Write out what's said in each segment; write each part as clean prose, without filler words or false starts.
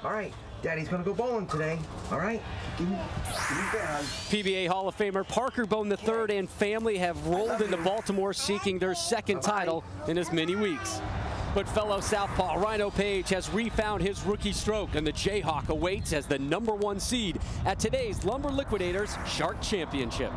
All right, Daddy's gonna go bowling today. All right, give me bag. PBA Hall of Famer Parker Bohn III and family have rolled into Baltimore seeking their second title in as many weeks. But fellow southpaw Rhino Page has refound his rookie stroke, and the Jayhawk awaits as the #1 seed at today's Lumber Liquidators Shark Championship.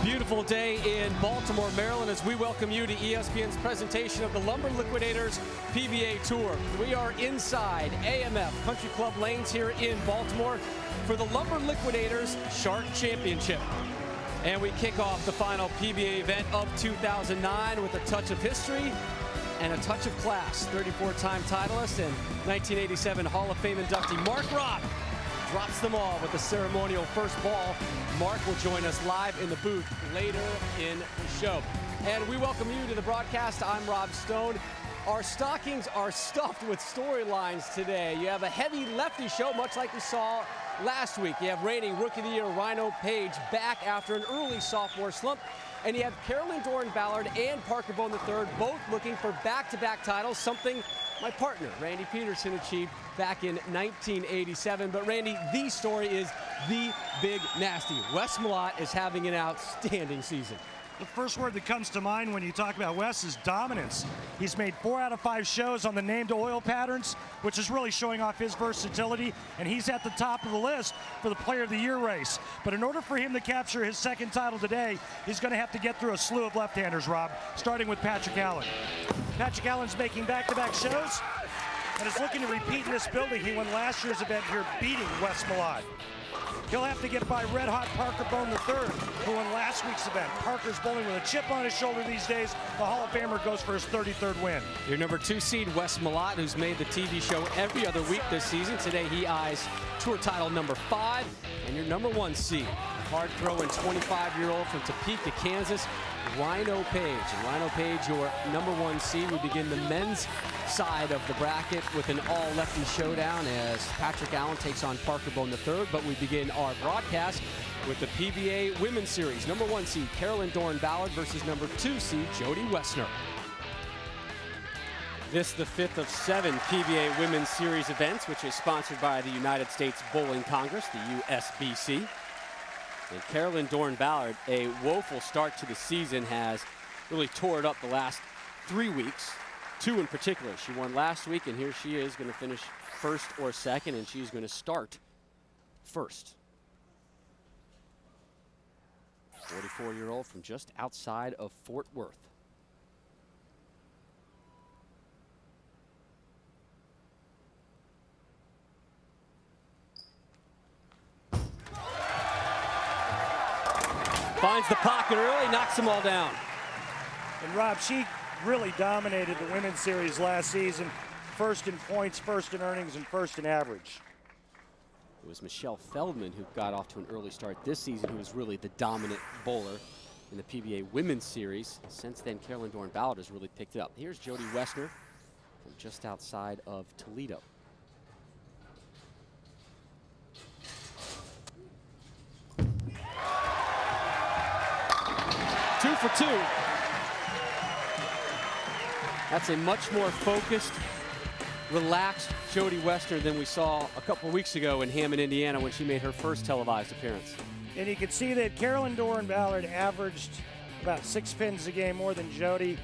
Beautiful day in Baltimore, Maryland, as we welcome you to ESPN's presentation of the Lumber Liquidators PBA Tour. We are inside AMF Country Club Lanes here in Baltimore for the Lumber Liquidators Shark Championship. And we kick off the final PBA event of 2009 with a touch of history and a touch of class. 34-time titleist and 1987 Hall of Fame inductee Mark Robb drops them all with the ceremonial first ball. Mark will join us live in the booth later in the show. And we welcome you to the broadcast. I'm Rob Stone. Our stockings are stuffed with storylines today. You have a heavy lefty show, much like we saw last week. You have reigning Rookie of the Year Rhino Page back after an early sophomore slump. And you have Carolyn Dorin-Ballard and Parker Bohn III both looking for back-to-back titles, something my partner, Randy Peterson, achieved back in 1987. But Randy, the story is the Big Nasty. Wes Malott is having an outstanding season. The first word that comes to mind when you talk about Wes is dominance. He's made 4 out of 5 shows on the named oil patterns, which is really showing off his versatility, and he's at the top of the list for the Player of the Year race. But in order for him to capture his second title today, he's going to have to get through a slew of left-handers, Rob, starting with Patrick Allen. Patrick Allen's making back-to-back shows and is looking to repeat in this building. He won last year's event here, beating Wes Malott. He'll have to get by red-hot Parker Bohn III, who won last week's event. Parker's bowling with a chip on his shoulder these days. The Hall of Famer goes for his 33rd win. Your #2 seed, Wes Malott, who's made the TV show every other week this season. Today he eyes tour title #5. And your #1 seed, hard-throwing 25-year-old from Topeka, Kansas, Rhino Page. And Rhino Page, your #1 seed. We begin the men's side of the bracket with an all-lefty showdown as Patrick Allen takes on Parker Bohn III. But we begin our broadcast with the PBA Women's Series. #1 seed Carolyn Dorin-Ballard versus #2 seed Jodi Woessner. This the 5th of 7 PBA Women's Series events, which is sponsored by the United States Bowling Congress, the USBC. And Carolyn Dorin-Ballard, a woeful start to the season, has really tore it up the last 3 weeks. 2 in particular. She won last week, and here she is going to finish first or second, and she's going to start first. 44-year-old from just outside of Fort Worth. Finds the pocket early, knocks them all down. And Rob, she really dominated the Women's Series last season. First in points, first in earnings, and first in average. It was Michelle Feldman who got off to an early start this season, who was really the dominant bowler in the PBA Women's Series. Since then, Carolyn Dorin-Ballard has really picked it up. Here's Jodi Woessner from just outside of Toledo. Two for 2. That's a much more focused, relaxed Jodi Woessner than we saw a couple of weeks ago in Hammond, Indiana, when she made her first televised appearance. And you can see that Carolyn Dorin-Ballard averaged about 6 pins a game more than Jodi.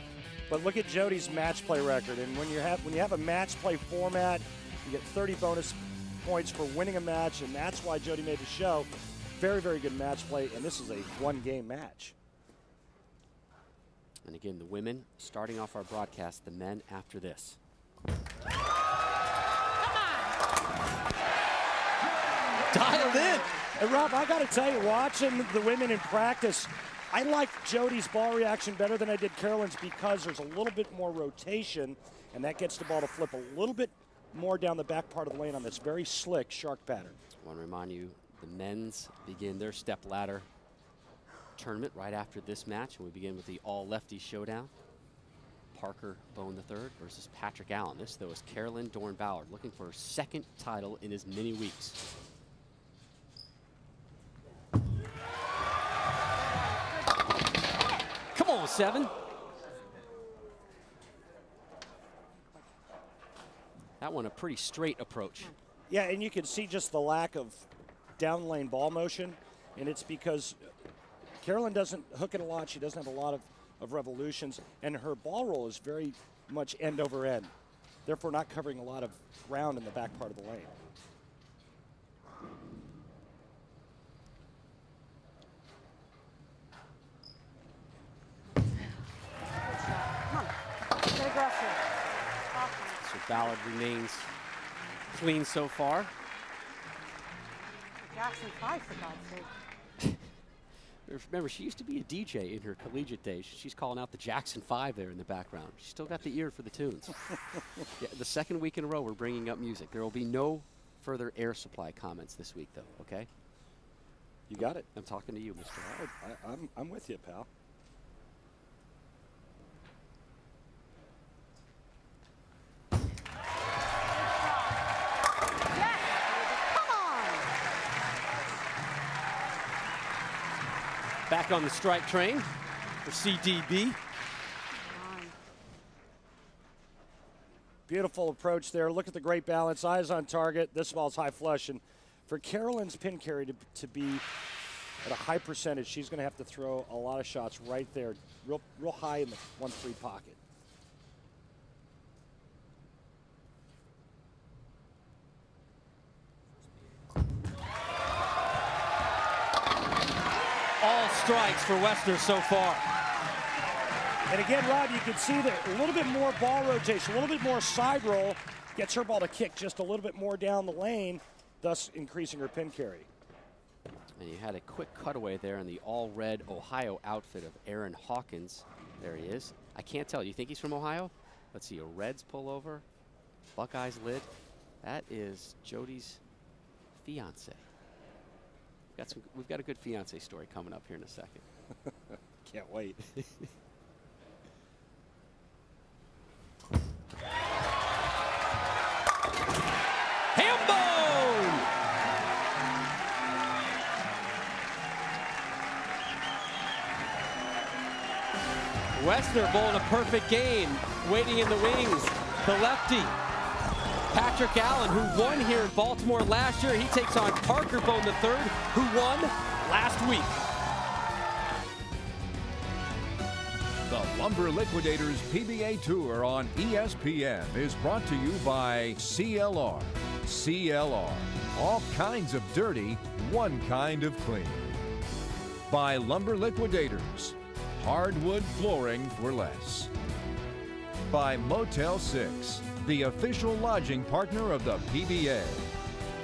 But look at Jodi's match play record. And when you have a match play format, you get 30 bonus points for winning a match, and that's why Jodi made the show. Very, very good match play, and this is a 1-game match. And again, the women starting off our broadcast, the men after this. Dialed in. And Rob, I got to tell you, watching the women in practice, I like Jodi's ball reaction better than I did Carolyn's because there's a little bit more rotation, and that gets the ball to flip a little bit more down the back part of the lane on this very slick shark pattern. I want to remind you, the men's begin their stepladder tournament right after this match, and we begin with the all-lefty showdown. Parker Bohn III versus Patrick Allen. This, though, is Carolyn Dorin-Ballard looking for her second title in as many weeks. level 7. That one a pretty straight approach. Yeah, and you can see just the lack of down lane ball motion, and it's because Carolyn doesn't hook it a lot. She doesn't have a lot of revolutions, and her ball roll is very much end over end, therefore not covering a lot of ground in the back part of the lane. So Ballard remains clean so far. Jackson 5, for God's sake. Remember, she used to be a DJ in her collegiate days. She's calling out the Jackson 5 there in the background. She's still got the ear for the tunes. Yeah, the second week in a row we're bringing up music. There will be no further air supply comments this week, though, okay? You got it. I'm talking to you, Mr. Howard. I'm with you, pal. Back on the strike train for CDB. Beautiful approach there. Look at the great balance. Eyes on target. This ball's high flush. And for Carolyn's pin carry to be at a high percentage, she's going to have to throw a lot of shots right there, real high in the 1-3 pocket. All strikes for Woessner so far. And again, Rod, you can see that a little bit more ball rotation, a little bit more side roll gets her ball to kick just a little bit more down the lane, thus increasing her pin carry. And you had a quick cutaway there in the all-red Ohio outfit of Aaron Hawkins. There he is. I can't tell. You think he's from Ohio? Let's see, a Reds pullover, Buckeyes lid. That is Jodi's fiance. We've got a good fiance story coming up here in a second. Can't wait. Hambone! Woessner bowling a perfect game, waiting in the wings. The lefty, Patrick Allen, who won here in Baltimore last year. He takes on Parker Bohn III, who won last week. The Lumber Liquidators PBA Tour on ESPN is brought to you by CLR. CLR, all kinds of dirty, one kind of clean. By Lumber Liquidators, hardwood flooring for less. By Motel 6, the official lodging partner of the PBA.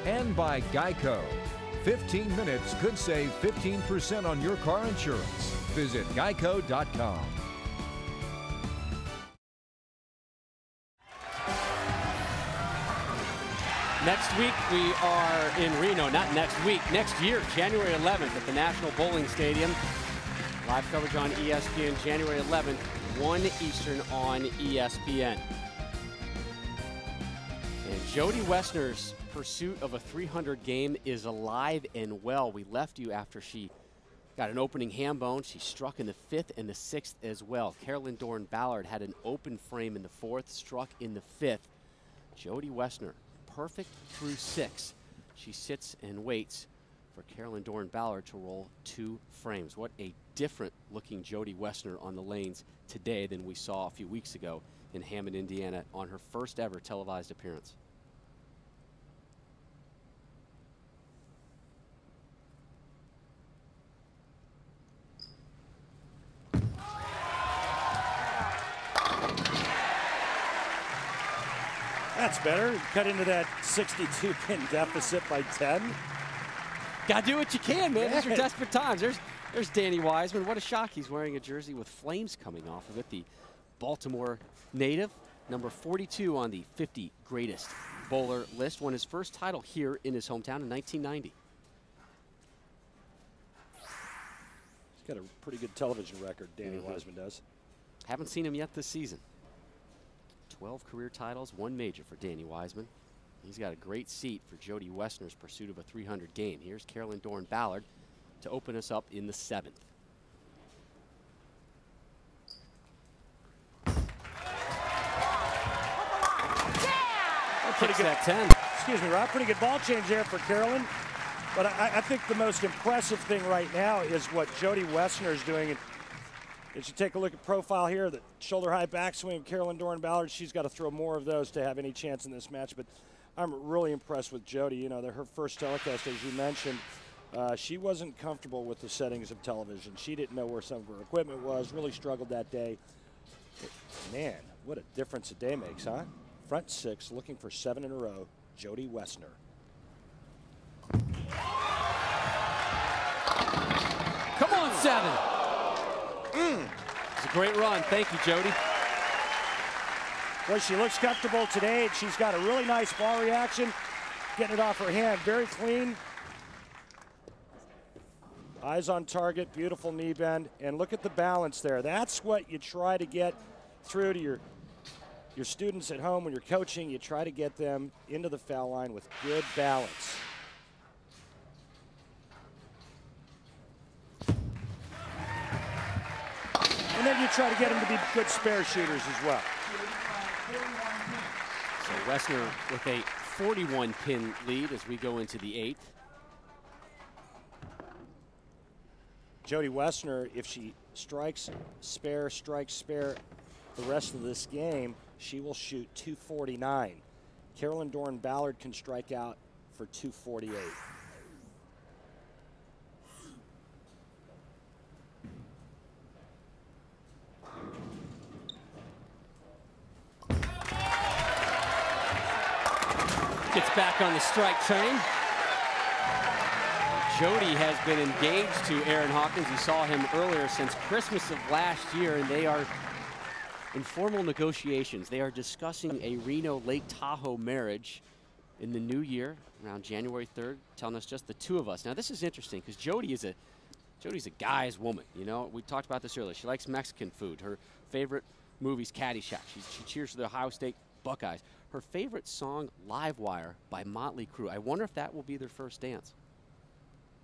And by Geico. 15 minutes could save 15% on your car insurance. Visit geico.com. Next week we are in Reno, not next week, next year, January 11th at the National Bowling Stadium. Live coverage on ESPN January 11th, 1 Eastern on ESPN. And Jodi Woessner's pursuit of a 300 game is alive and well. We left you after she got an opening ham bone. She struck in the 5th and the 6th as well. Carolyn Dorin-Ballard had an open frame in the 4th, struck in the 5th. Jodi Woessner, perfect through 6. She sits and waits for Carolyn Dorin-Ballard to roll 2 frames. What a different looking Jodi Woessner on the lanes today than we saw a few weeks ago in Hammond, Indiana on her first ever televised appearance. That's better. Cut into that 62 pin deficit by 10. Gotta do what you can, man. These are desperate times. There's Danny Wiseman. What a shock. He's wearing a jersey with flames coming off of it. The Baltimore native, number 42 on the 50 greatest bowler list. Won his first title here in his hometown in 1990. He's got a pretty good television record, Danny Wiseman does. Haven't seen him yet this season. 12 career titles, 1 major for Danny Wiseman. He's got a great seat for Jodi Woessner's pursuit of a 300 game. Here's Carolyn Dorin-Ballard to open us up in the 7th. pretty good. That 10. Excuse me, Rob. Pretty good ball change there for Carolyn. But I think the most impressive thing right now is what Jodi Woessner is doing. And if you take a look at profile here, the shoulder-high backswing of Carolyn Dorin-Ballard, she's got to throw more of those to have any chance in this match. But I'm really impressed with Jodi. You know, her first telecast, as you mentioned, she wasn't comfortable with the settings of television. She didn't know where some of her equipment was, really struggled that day. But man, what a difference a day makes, huh? Front 6, looking for 7 in a row, Jodi Woessner. Come on, 7. It's a great run. Thank you, Jodi. Well, she looks comfortable today. She's got a really nice ball reaction, getting it off her hand, very clean. Eyes on target, beautiful knee bend, and look at the balance there. That's what you try to get through to your students at home when you're coaching. You try to get them into the foul line with good balance. And then you try to get them to be good spare shooters as well. So Woessner with a 41-pin lead as we go into the 8th. Jodi Woessner, if she strikes spare the rest of this game, she will shoot 249. Carolyn Dorin-Ballard can strike out for 248. Gets back on the strike train. Jodi has been engaged to Aaron Hawkins. You saw him earlier since Christmas of last year, and they are in formal negotiations. They are discussing a Reno Lake Tahoe marriage in the new year, around January 3rd, telling us just the two of us. Now, this is interesting because Jodi's a guy's woman. You know, we talked about this earlier. She likes Mexican food. Her favorite movie's Caddyshack. She cheers for the Ohio State Buckeyes. Her favorite song, Livewire by Motley Crue. I wonder if that will be their first dance.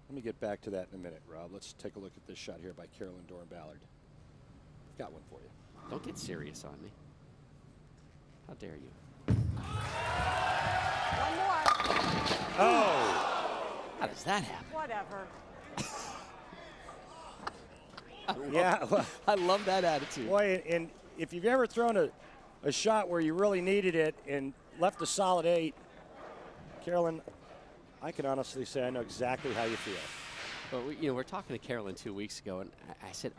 Let me get back to that in a minute, Rob. Let's take a look at this shot here by Carolyn Dorin-Ballard. Got one for you. Don't get serious on me. How dare you? One more. Oh! How does that happen? Whatever. I love that attitude. Boy, and if you've ever thrown a shot where you really needed it and left a solid 8, Carolyn, I can honestly say I know exactly how you feel. But we're talking to Carolyn 2 weeks ago, and I said,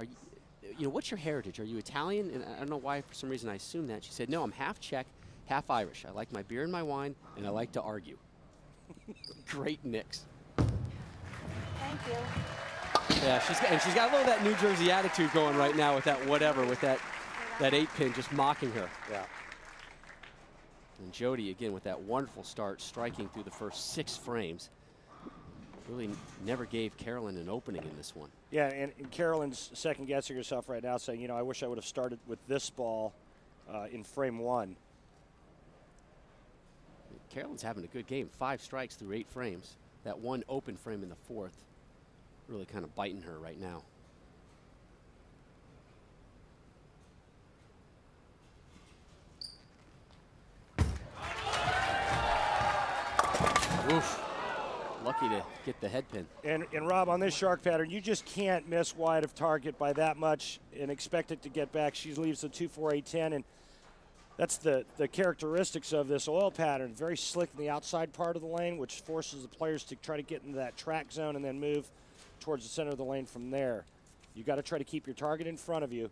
what's your heritage? Are you Italian? And I don't know why, for some reason, I assumed that. She said, no, I'm half Czech, half Irish. I like my beer and my wine, and I like to argue. Great mix. Thank you. Yeah, she's got a little of that New Jersey attitude going right now with that whatever, with that 8-pin just mocking her. Yeah. And Jodi, again, with that wonderful start, striking through the first 6 frames. Really never gave Carolyn an opening in this one. Yeah, and Carolyn's second-guessing herself right now, saying, I wish I would have started with this ball in frame 1. Carolyn's having a good game. 5 strikes through 8 frames. That one open frame in the 4th really kind of biting her right now. Oof. Lucky to get the head pin. And Rob, on this shark pattern, you just can't miss wide of target by that much and expect it to get back. She leaves the 2-4-8-10, and that's the characteristics of this oil pattern. Very slick in the outside part of the lane, which forces the players to try to get into that track zone and then move towards the center of the lane from there. You got to try to keep your target in front of you.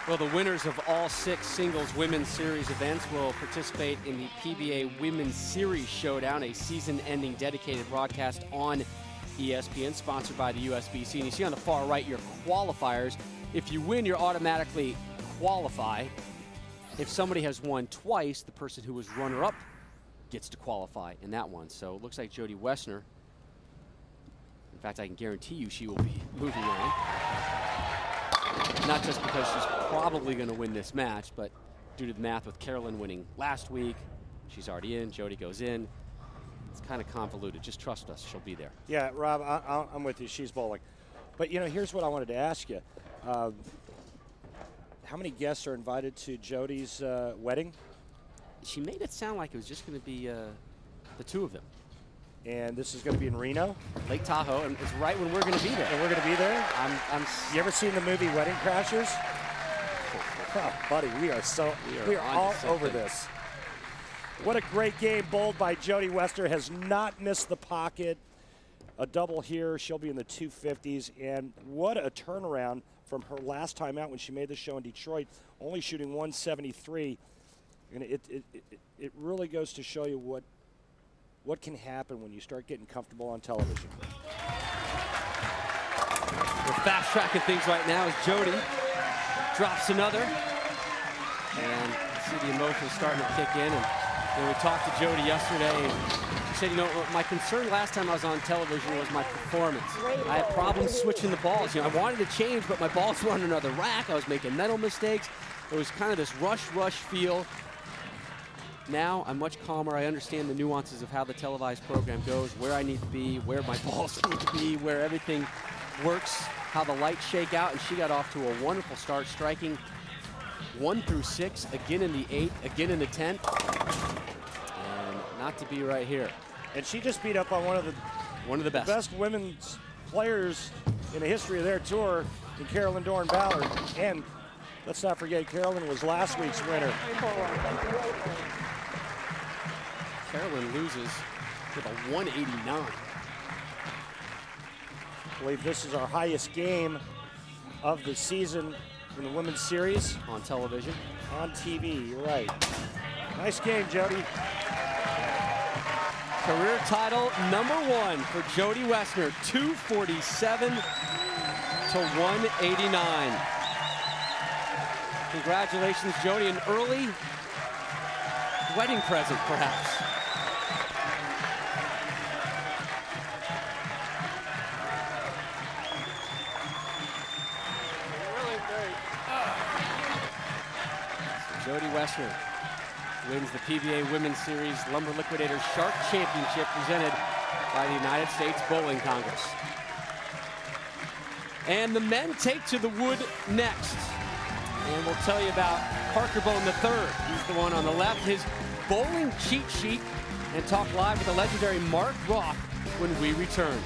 Well, the winners of all 6 singles women's series events will participate in the PBA Women's Series Showdown, a season-ending dedicated broadcast on ESPN, sponsored by the USBC. And you see on the far right your qualifiers. If you win, you're automatically qualify. If somebody has won twice, the person who was runner-up gets to qualify in that one. So it looks like Jodi Woessner. In fact, I can guarantee you she will be moving on. Not just because she's probably going to win this match, but due to the math with Carolyn winning last week, she's already in, Jodi goes in. It's kind of convoluted. Just trust us, she'll be there. Yeah, Rob, I'm with you. She's bowling. But, you know, here's what I wanted to ask you. How many guests are invited to Jodi's wedding? She made it sound like it was just going to be the two of them. And this is going to be in Reno? Lake Tahoe, and it's right when we're going to be there. And we're going to be there? You ever seen the movie Wedding Crashers? Oh, buddy, we are all over this. What a great game bowled by Jodi Woessner. Has not missed the pocket. A double here. She'll be in the 250s. And what a turnaround from her last time out when she made the show in Detroit, only shooting 173. And it really goes to show you what can happen when you start getting comfortable on television. We're fast-tracking things right now as Jodi drops another. And you see the emotions starting to kick in. And we talked to Jodi yesterday. And she said, you know, my concern last time I was on television was my performance. I had problems switching the balls. You know, I wanted to change, but my balls were on another rack. I was making mental mistakes. It was kind of this rush feel. Now I'm much calmer. I understand the nuances of how the televised program goes, where I need to be, where my balls need to be, where everything works, how the lights shake out. And she got off to a wonderful start, striking 1 through 6, again in the 8th, again in the 10th. And not to be right here. And she just beat up on one of the best women's players in the history of their tour, in Carolyn Dorin-Ballard. And let's not forget, Carolyn was last week's winner. Carolyn loses with a 189. I believe this is our highest game of the season in the women's series. On television. On TV, you're right. Nice game, Jodi. Career title #1 for Jodi Woessner, 247 to 189. Congratulations, Jodi. An early wedding present, perhaps. Jodi Woessner wins the PBA Women's Series Lumber Liquidators Shark Championship presented by the United States Bowling Congress. And the men take to the wood next. And we'll tell you about Parker Bohn III. He's the one on the left, his bowling cheat sheet, and talk live with the legendary Mark Roth when we return.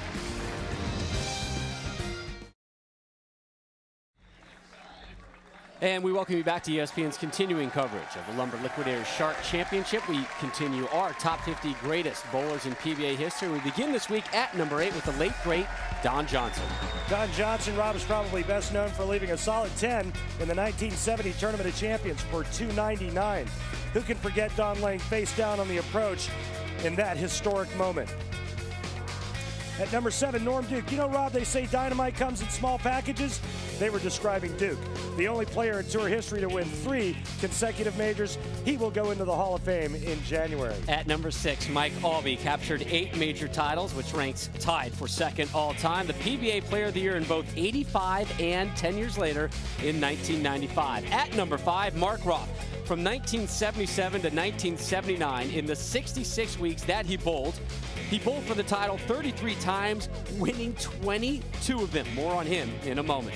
And we welcome you back to ESPN's continuing coverage of the Lumber Liquidators Shark Championship. We continue our top 50 greatest bowlers in PBA history. We begin this week at #8 with the late, great Don Johnson. Don Johnson, Rob, is probably best known for leaving a solid 10 in the 1970 Tournament of Champions for 299. Who can forget Don laying face down on the approach in that historic moment? At #7, Norm Duke. You know, Rob, they say dynamite comes in small packages. They were describing Duke, the only player in tour history to win 3 consecutive majors. He will go into the Hall of Fame in January. At #6, Mike Albee captured 8 major titles, which ranks tied for second all-time. The PBA Player of the Year in both 85 and 10 years later in 1995. At #5, Mark Roth. From 1977 to 1979, in the 66 weeks that he bowled for the title 33 times, winning 22 of them. More on him in a moment.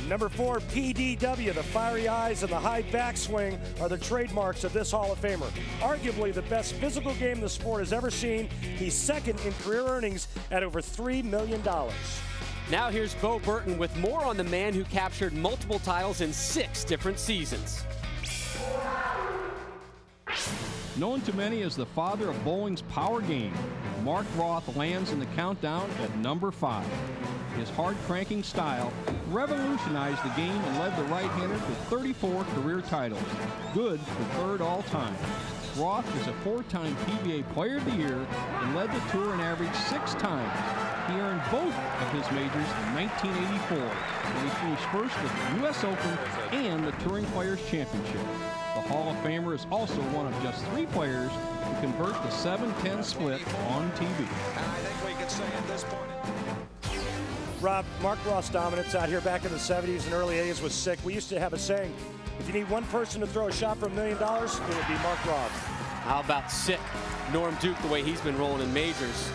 #4, PDW. The fiery eyes and the high backswing are the trademarks of this Hall of Famer. Arguably the best physical game the sport has ever seen. He's second in career earnings at over $3 million. Now here's Bo Burton with more on the man who captured multiple titles in 6 different seasons. Known to many as the father of bowling's power game, Mark Roth lands in the countdown at #5. His hard-cranking style revolutionized the game and led the right-hander to 34 career titles, good for 3rd all-time. Roth is a 4-time PBA Player of the Year and led the tour an average 6 times. He earned both of his majors in 1984, when he finished first at the U.S. Open and the Touring Players Championship. The Hall of Famer is also one of just 3 players who convert the 7-10 split on TV. I think we can say at this point. Rob, Mark Roth's dominance out here back in the 70s and early 80s was sick. We used to have a saying, if you need one person to throw a shot for $1 million, it would be Mark Roth. How about sick Norm Duke, the way he's been rolling in majors?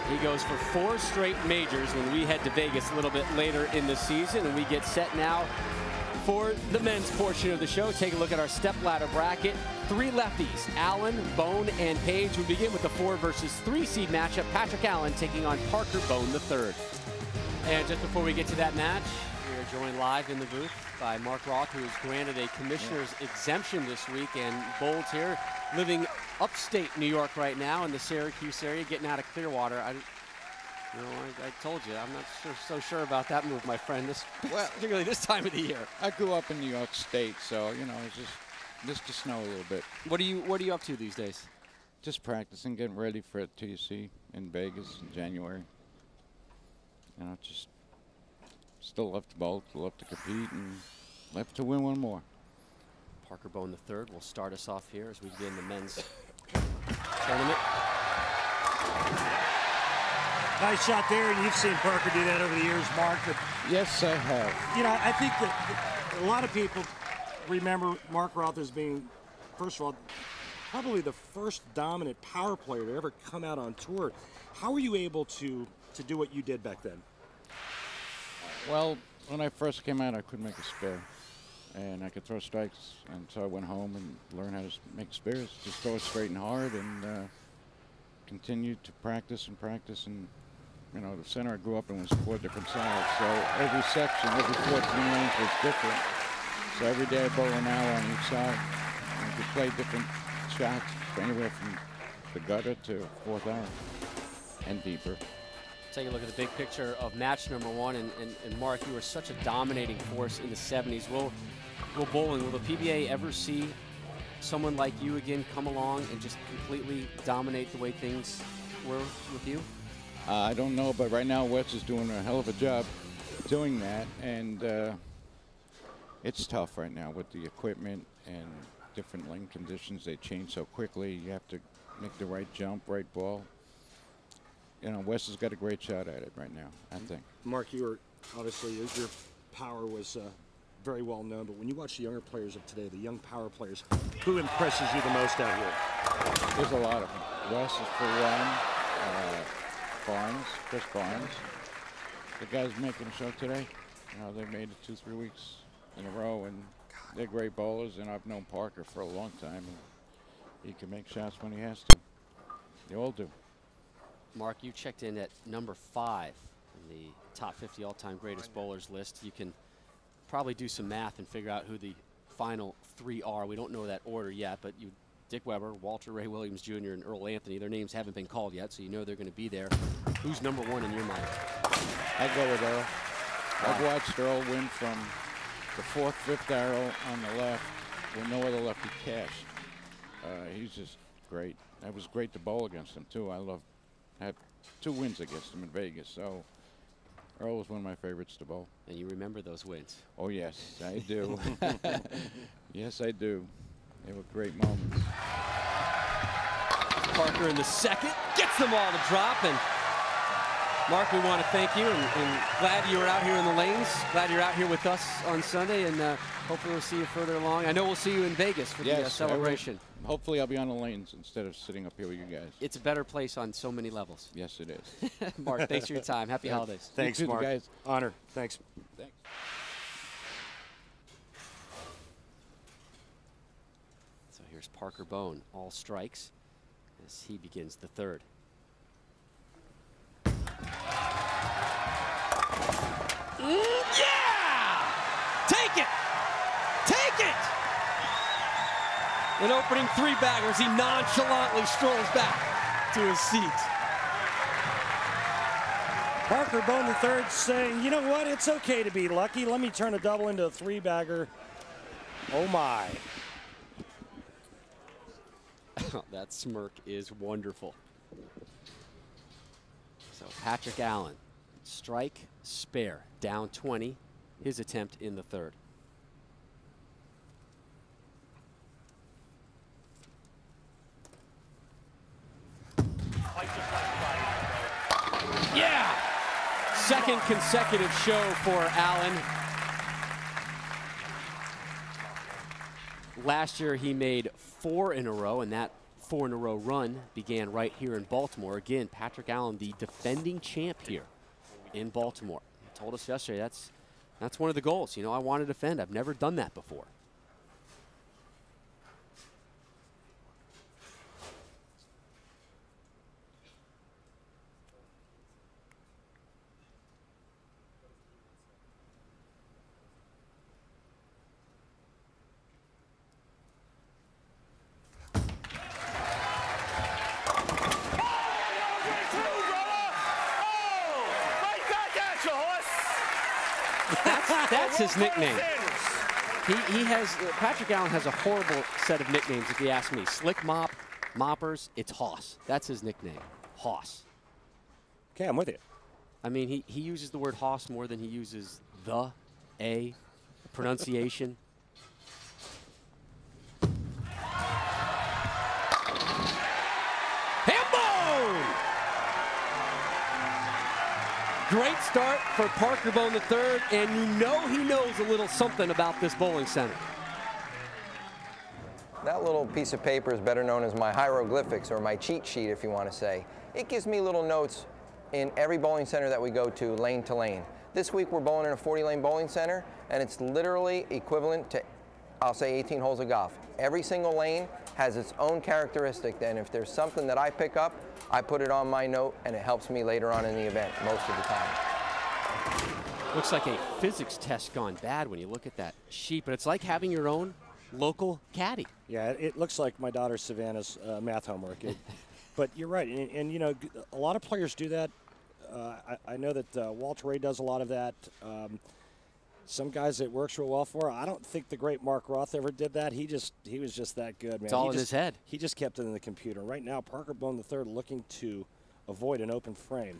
He goes for 4 straight majors when we head to Vegas a little bit later in the season, and we get set now for the men's portion of the show. Take a look at our stepladder bracket. 3 lefties, Allen, Bohn, and Page. We begin with the 4 versus 3 seed matchup. Patrick Allen taking on Parker Bohn III. And just before we get to that match, we are joined live in the booth by Mark Roth, who was granted a commissioner's exemption this week, and Bold's here, living upstate New York right now in the Syracuse area, getting out of Clearwater. I told you, I'm not so sure about that move, my friend. Particularly this time of the year. I grew up in New York State, so you know, it's just to snow a little bit. What are you up to these days? Just practicing, getting ready for TC in Vegas in January. You know, just still love to bowl, love to compete, and love to win one more. Parker Bohn III will start us off here as we begin the men's tournament. Nice shot there, and you've seen Parker do that over the years, Mark. But, yes, I have. you know, I think that a lot of people remember Mark Roth as being, first of all, probably the first dominant power player to ever come out on tour. How were you able to do what you did back then? Well, when I first came out, I couldn't make a spare, and I could throw strikes, and so I went home and learned how to make spares. Just throw it straight and hard, and continued to practice, and you know, the center I grew up in was 4 different sides, so every section, every 14 lanes was different. So every day I bowl an hour on each side, and you could play different shots, anywhere from the gutter to 4th hour and deeper. Take a look at the big picture of match number 1, and Mark, you were such a dominating force in the 70s. Will the PBA ever see someone like you again come along and just completely dominate the way things were with you? I don't know, but right now Wes is doing a hell of a job doing that, and it's tough right now with the equipment and different lane conditions. They change so quickly. You have to make the right jump, right ball. You know, Wes has got a great shot at it right now, I think. Mark, you were obviously, your power was very well known, but when you watch the younger players of today, the young power players, who impresses you the most out here? There's a lot of them. Wes is for one. Chris Barnes. The guys making a show today, you know, they made it 2-3 weeks in a row, and they're great bowlers, and I've known Parker for a long time, and he can make shots when he has to. They all do. Mark, you checked in at number 5 in the top 50 all-time greatest bowlers list. You can probably do some math and figure out who the final 3 are. We don't know that order yet, but Dick Weber, Walter Ray Williams Jr., and Earl Anthony, their names haven't been called yet, so you know they're going to be there. Who's number 1 in your mind? I'd go with Earl. I've watched Earl win from the 4th, 5th arrow on the left when no other lefty cashed. He's just great. It was great to bowl against him, too. I had 2 wins against him in Vegas, so Earl was one of my favorites to bowl. And you remember those wins? Oh, yes, I do. Yes, I do. They were great moments. Parker in the 2nd, gets them all to drop, and Mark, we want to thank you, and glad you were out here in the lanes. Glad you're out here with us on Sunday, and hopefully we'll see you further along. I know we'll see you in Vegas for the celebration. Hopefully I'll be on the lanes instead of sitting up here with you guys. It's a better place on so many levels. Yes, it is. Mark, thanks for your time. Happy holidays. Thanks, Mark. Guys. Honor. Thanks. Thanks. So here's Parker Bohn, all strikes, as he begins the 3rd. Yeah! Take it! Take it! An opening 3-bagger as he nonchalantly strolls back to his seat. Parker Bohn III saying, you know what, it's okay to be lucky. Let me turn a double into a 3-bagger. Oh my. That smirk is wonderful. So Patrick Allen, strike, spare, down 20, his attempt in the 3rd. Yeah! 2nd consecutive show for Allen. Last year he made 4 in a row, and that 4-in-a-row run began right here in Baltimore. Again, Patrick Allen, the defending champ here in Baltimore. He told us yesterday that's one of the goals. You know, I want to defend. I've never done that before. That's his nickname. He has, Patrick Allen has a horrible set of nicknames if you ask me. Slick Mop, Moppers, it's Hoss. That's his nickname, Hoss. Okay, I'm with you. I mean, he uses the word Hoss more than he uses the pronunciation. Great start for Parker Bohn III, and you know he knows a little something about this bowling center. That little piece of paper is better known as my hieroglyphics, or my cheat sheet, if you want to say. It gives me little notes in every bowling center that we go to, lane to lane. This week we're bowling in a 40-lane bowling center, and it's literally equivalent to, I'll say, 18 holes of golf. Every single lane has its own characteristic, and if there's something that I pick up, I put it on my note, and it helps me later on in the event most of the time. Looks like a physics test gone bad when you look at that sheet, but it's like having your own local caddy. Yeah, it looks like my daughter Savannah's math homework. But you're right, and you know, a lot of players do that. I know that Walter Ray does a lot of that. Some guys it works real well for. I don't think the great Mark Roth ever did that. He was just that good, man. It's all in his head. He just kept it in the computer. Right now, Parker Bohn III looking to avoid an open frame.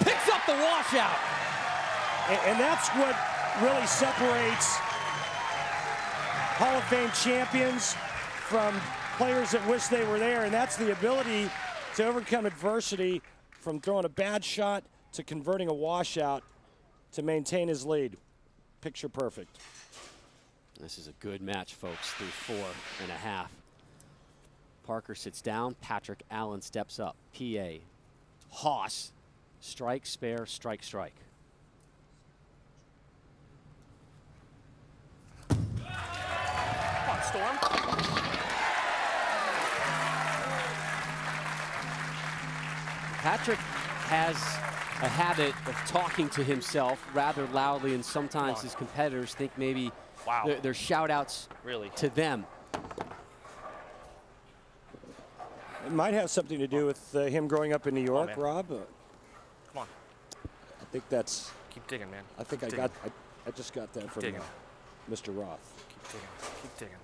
Picks up the washout. And that's what really separates Hall of Fame champions from players that wish they were there, and that's the ability to overcome adversity from throwing a bad shot to converting a washout to maintain his lead. Picture perfect. This is a good match, folks, through 4.5. Parker sits down. Patrick Allen steps up. PA. Hoss. Strike, spare, strike, strike. Come on, Storm. Patrick has a habit of talking to himself rather loudly, and sometimes his competitors think maybe they're shout-outs to them. It might have something to do with him growing up in New York, Rob. Come on. I think that's... Keep digging, man. I think I just got that from Mr. Roth. Keep digging. Keep digging.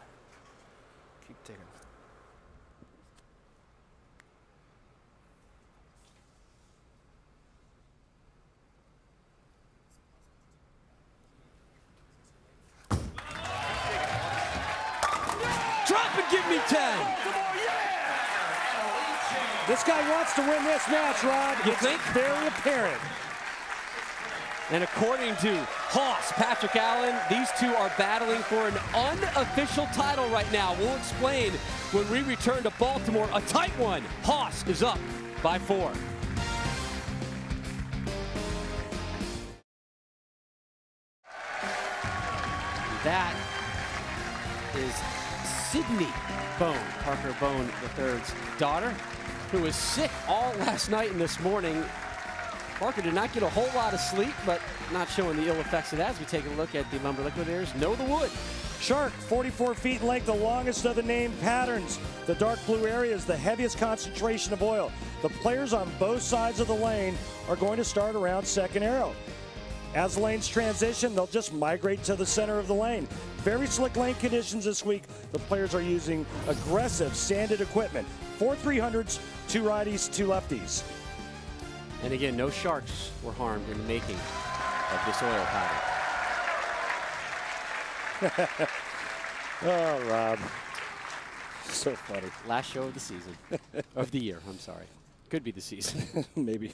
Keep digging. Drop and give me 10. This guy wants to win this match, Rob. You think? Very apparent. And according to Hoss, Patrick Allen, these two are battling for an unofficial title right now. We'll explain when we return to Baltimore. A tight one. Hoss is up by 4. That is Sydney Bohn, Parker Bohn III's daughter, who was sick all last night and this morning. Parker did not get a whole lot of sleep, but not showing the ill effects of that as we take a look at the Lumber Liquidators. Know the wood. Shark, 44 feet in length, the longest of the named patterns. The dark blue area is the heaviest concentration of oil. The players on both sides of the lane are going to start around second arrow. As lanes transition, they'll just migrate to the center of the lane. Very slick lane conditions this week. The players are using aggressive sanded equipment. 4 300s, 2 righties, 2 lefties. And again, no sharks were harmed in the making of this oil pattern. Oh, Rob. So funny. Last show of the season. Of the year, I'm sorry. Could be the season. Maybe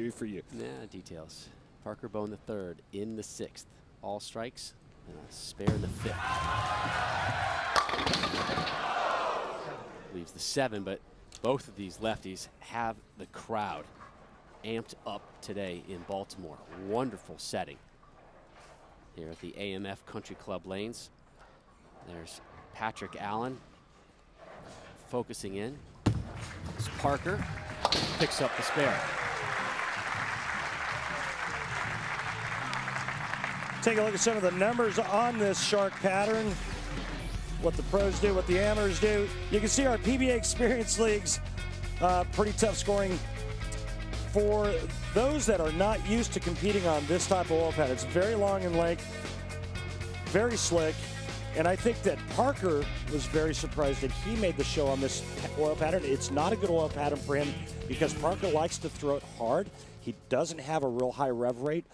for you. Nah, details. Parker Bohn III in the 6th. All strikes and a spare in the 5th. the 7, but both of these lefties have the crowd amped up today in Baltimore. Wonderful setting here at the AMF Country Club lanes. There's Patrick Allen focusing in. As Parker picks up the spare. Take a look at some of the numbers on this shark pattern. What the pros do, what the amateurs do. You can see our PBA Experience Leagues, pretty tough scoring for those that are not used to competing on this type of oil pattern. It's very long in length, very slick, and I think that Parker was very surprised that he made the show on this oil pattern. It's not a good oil pattern for him because Parker likes to throw it hard. He doesn't have a real high rev rate,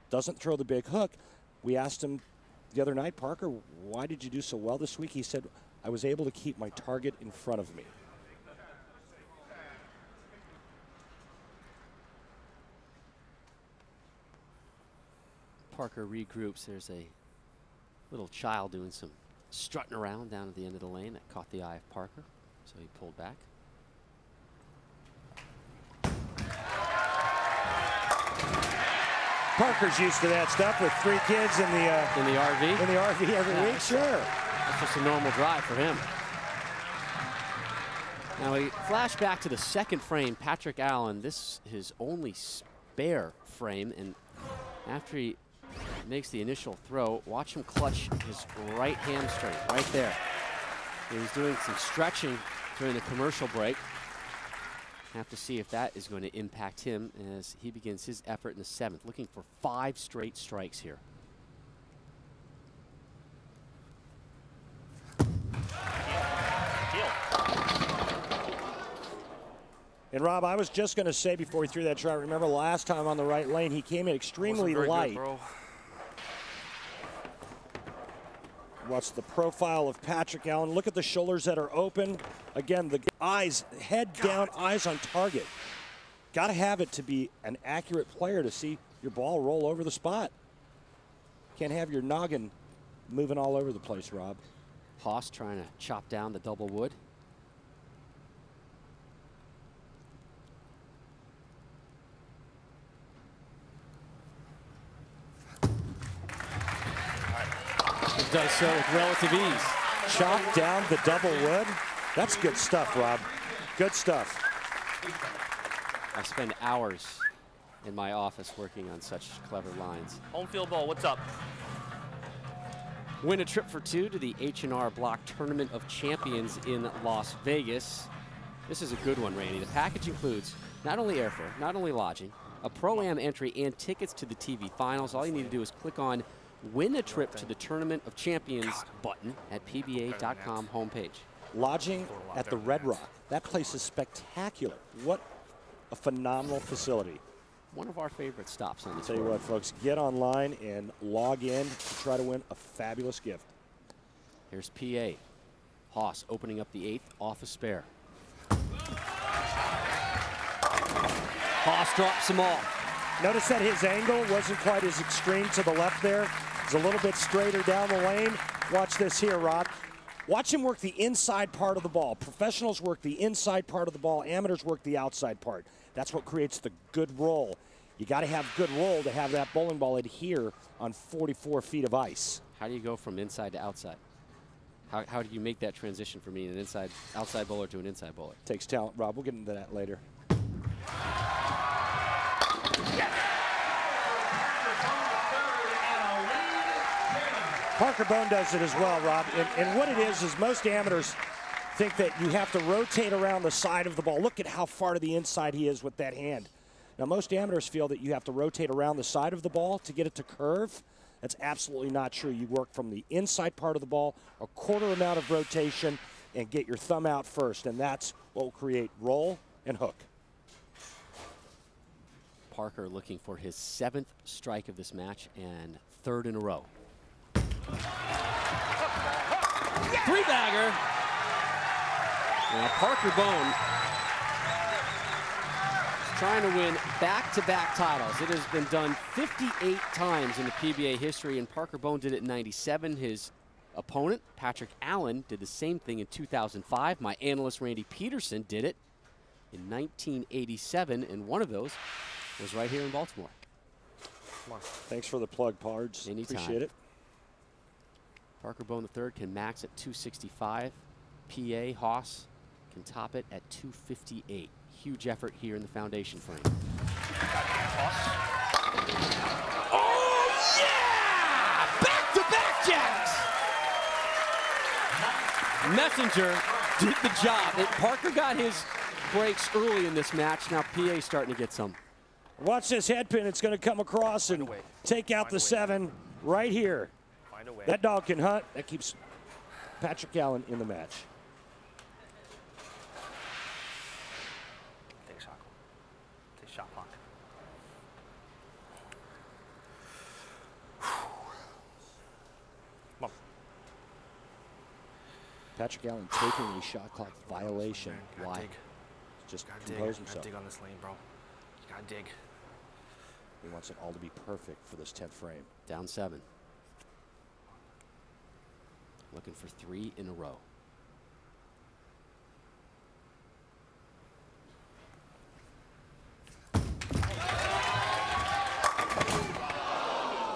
doesn't throw the big hook. We asked him the other night, Parker, why did you do so well this week? He said, I was able to keep my target in front of me. Parker regroups. There's a little child doing some strutting around down at the end of the lane. That caught the eye of Parker, so he pulled back. Parker's used to that stuff with 3 kids in the RV. In the RV every week, sure. That's just a normal drive for him. Now we flash back to the second frame. Patrick Allen, this is his only spare frame, and after he makes the initial throw, watch him clutch his right hamstring right there. He was doing some stretching during the commercial break. Have to see if that is going to impact him as he begins his effort in the 7th, looking for 5 straight strikes here. And Rob, I was just going to say before he threw that shot, remember last time on the right lane, he came in extremely light. Good, Watch the profile of Patrick Allen. Look at the shoulders that are open. Again, the eyes, head down, eyes on target. Got to have it to be an accurate player to see your ball roll over the spot. Can't have your noggin moving all over the place, Rob. Haas trying to chop down the double wood. Does so with relative ease. Chop down the double wood. That's good stuff, Rob. Good stuff. I spend hours in my office working on such clever lines. Home field ball, what's up? Win a trip for 2 to the H&R Block Tournament of Champions in Las Vegas. This is a good one, Randy. The package includes not only airfare, not only lodging, a Pro-Am entry, and tickets to the TV finals. All you need to do is click on Win a Trip to the Tournament of Champions button at PBA.com homepage. Lodging at the Red Rock. That place is spectacular. What a phenomenal facility. One of our favorite stops on this. Tell you what, folks, get online and log in to try to win a fabulous gift. Here's PA. Haas opening up the 8th off a spare. Haas drops them all. Notice that his angle wasn't quite as extreme to the left there. It's a little bit straighter down the lane. Watch this here, Rob. Watch him work the inside part of the ball. Professionals work the inside part of the ball. Amateurs work the outside part. That's what creates the good roll. You got to have good roll to have that bowling ball adhere on 44 feet of ice. How do you go from inside to outside? How do you make that transition from being an outside bowler to an inside bowler? Takes talent, Rob. We'll get into that later. Parker Bohn does it as well, Rob. And what it is most amateurs think that you have to rotate around the side of the ball. Look at how far to the inside he is with that hand. Now, most amateurs feel that you have to rotate around the side of the ball to get it to curve. That's absolutely not true. You work from the inside part of the ball, a quarter amount of rotation, and get your thumb out first. And that's what will create roll and hook. Parker looking for his 7th strike of this match and 3rd in a row. 3-bagger. Now Parker Bohn is trying to win back-to-back titles. It has been done 58 times in the PBA history, and Parker Bohn did it in '97. His opponent. Patrick Allen did the same thing in 2005. My analyst Randy Peterson did it in 1987, and one of those was right here in Baltimore. Come on. Thanks for the plug, Pards. Anytime. Appreciate it. Parker Bohn III can max at 265. PA Haas can top it at 258. Huge effort here in the foundation frame. Oh, yeah! Back-to-back jacks! Messenger did the job. Parker got his breaks early in this match. Now PA's starting to get some. Watch this head pin. It's going to come across and take out the 7 right here. That dog can hunt. That keeps Patrick Allen in the match. Take a shot. Take a shot clock. Come on. Patrick Allen taking a shot clock violation. Why? Dig. Just Gotta compose dig. himself. Gotta dig on this lane, bro. You gotta dig. He wants it all to be perfect for this 10th frame. Down 7. Looking for 3 in a row.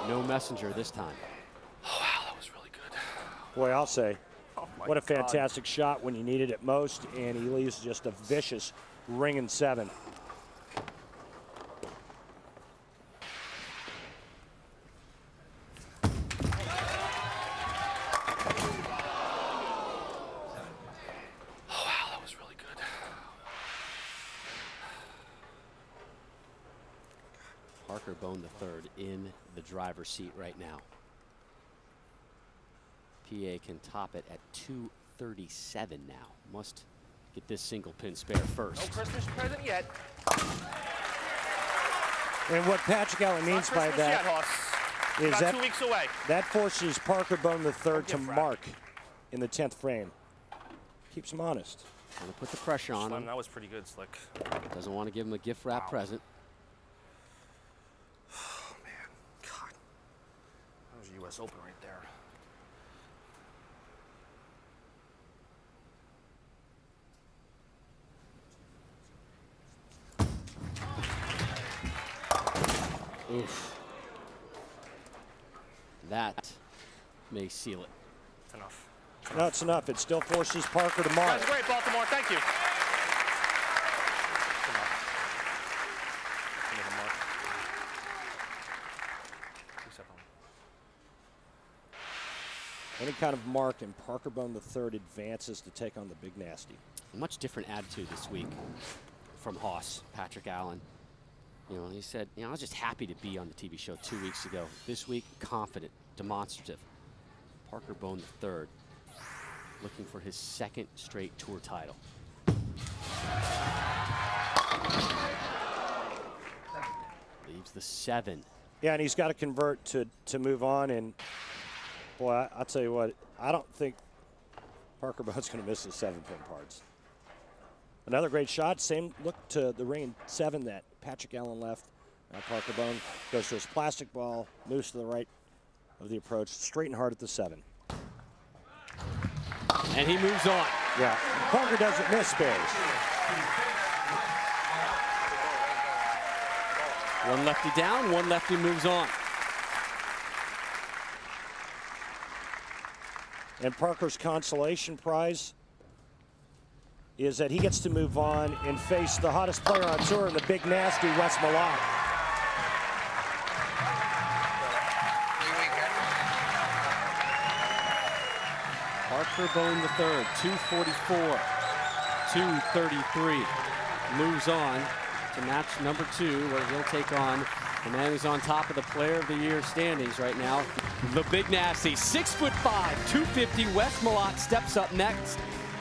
No Messenger this time. Oh, wow, that was really good. Boy, I'll say, Oh my what a God. fantastic shot when you needed it most, and he leaves just a vicious ringing 7. Parker Bohn III in the driver's seat right now. PA can top it at 237 now. Must get this single pin spare first. No Christmas present yet. And what Patrick Allen means by that is that 2 weeks away. That forces Parker Bohn III to mark in the 10th frame. Keeps him honest. Gonna put the pressure on him. That was pretty good, Slick. Doesn't want to give him a gift wrap present. Oh, man. God. That was a U.S. Open right there. Oof. That may seal it. It's enough. No, it's enough. It still forces Parker to mark. That's great, Baltimore. Thank you. Any kind of mark, and Parker Bohn III advances to take on the big nasty. A much different attitude this week from Haas, Patrick Allen. You know, he said, you know, I was just happy to be on the TV show 2 weeks ago. This week, confident, demonstrative. Parker Bohn III looking for his 2nd straight tour title. Leaves the 7. Yeah, and he's got to convert to move on. And boy, I'll tell you what, I don't think Parker Bohn's going to miss his 7-pin parts. Another great shot. Same look to the ring 7 that Patrick Allen left. Now Parker Bohn goes to his plastic ball, moves to the right of the approach, straight and hard at the 7. And he moves on. Yeah, Parker doesn't miss spares. One lefty down, one lefty moves on. And Parker's consolation prize is that he gets to move on and face the hottest player on tour in the big nasty, Wes Malott. Parker Bohn III, 244, 233. Moves on to match number 2, where he'll take on the man who's on top of the Player of the Year standings right now, the Big Nasty. 6'5", 250. Wes Malott steps up next.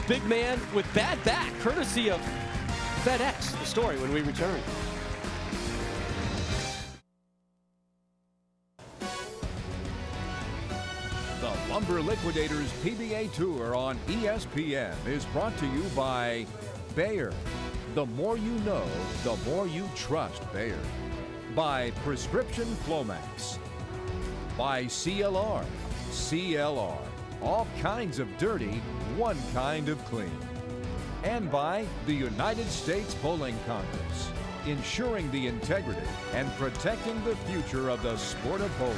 Big man with bad back, courtesy of FedEx. The story when we return. The Lumber Liquidators PBA Tour on ESPN is brought to you by Bayer. The more you know, the more you trust Bayer. By Prescription Flomax. By CLR. CLR. All kinds of dirty, one kind of clean. And by the United States Bowling Congress, ensuring the integrity and protecting the future of the sport of bowling.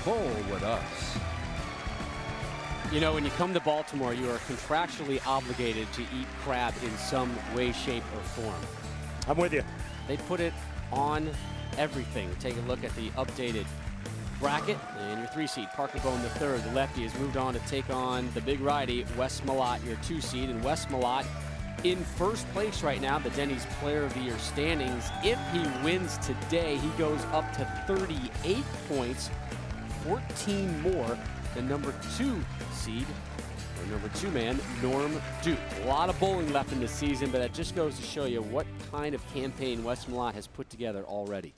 Bowl with us. You know, when you come to Baltimore, you are contractually obligated to eat crab in some way, shape, or form. I'm with you. They put it on everything. Take a look at the updated bracket. And your 3 seed, Parker Bohn III, the lefty, has moved on to take on the big righty, Wes Malott, your 2 seed. And Wes Malott in first place right now, the Denny's Player of the Year standings. If he wins today, he goes up to 38 points, 14 more than number 2 seed, or number 2 man, Norm Duke. A lot of bowling left in this season, but that just goes to show you what kind of campaign Wes Malott has put together already.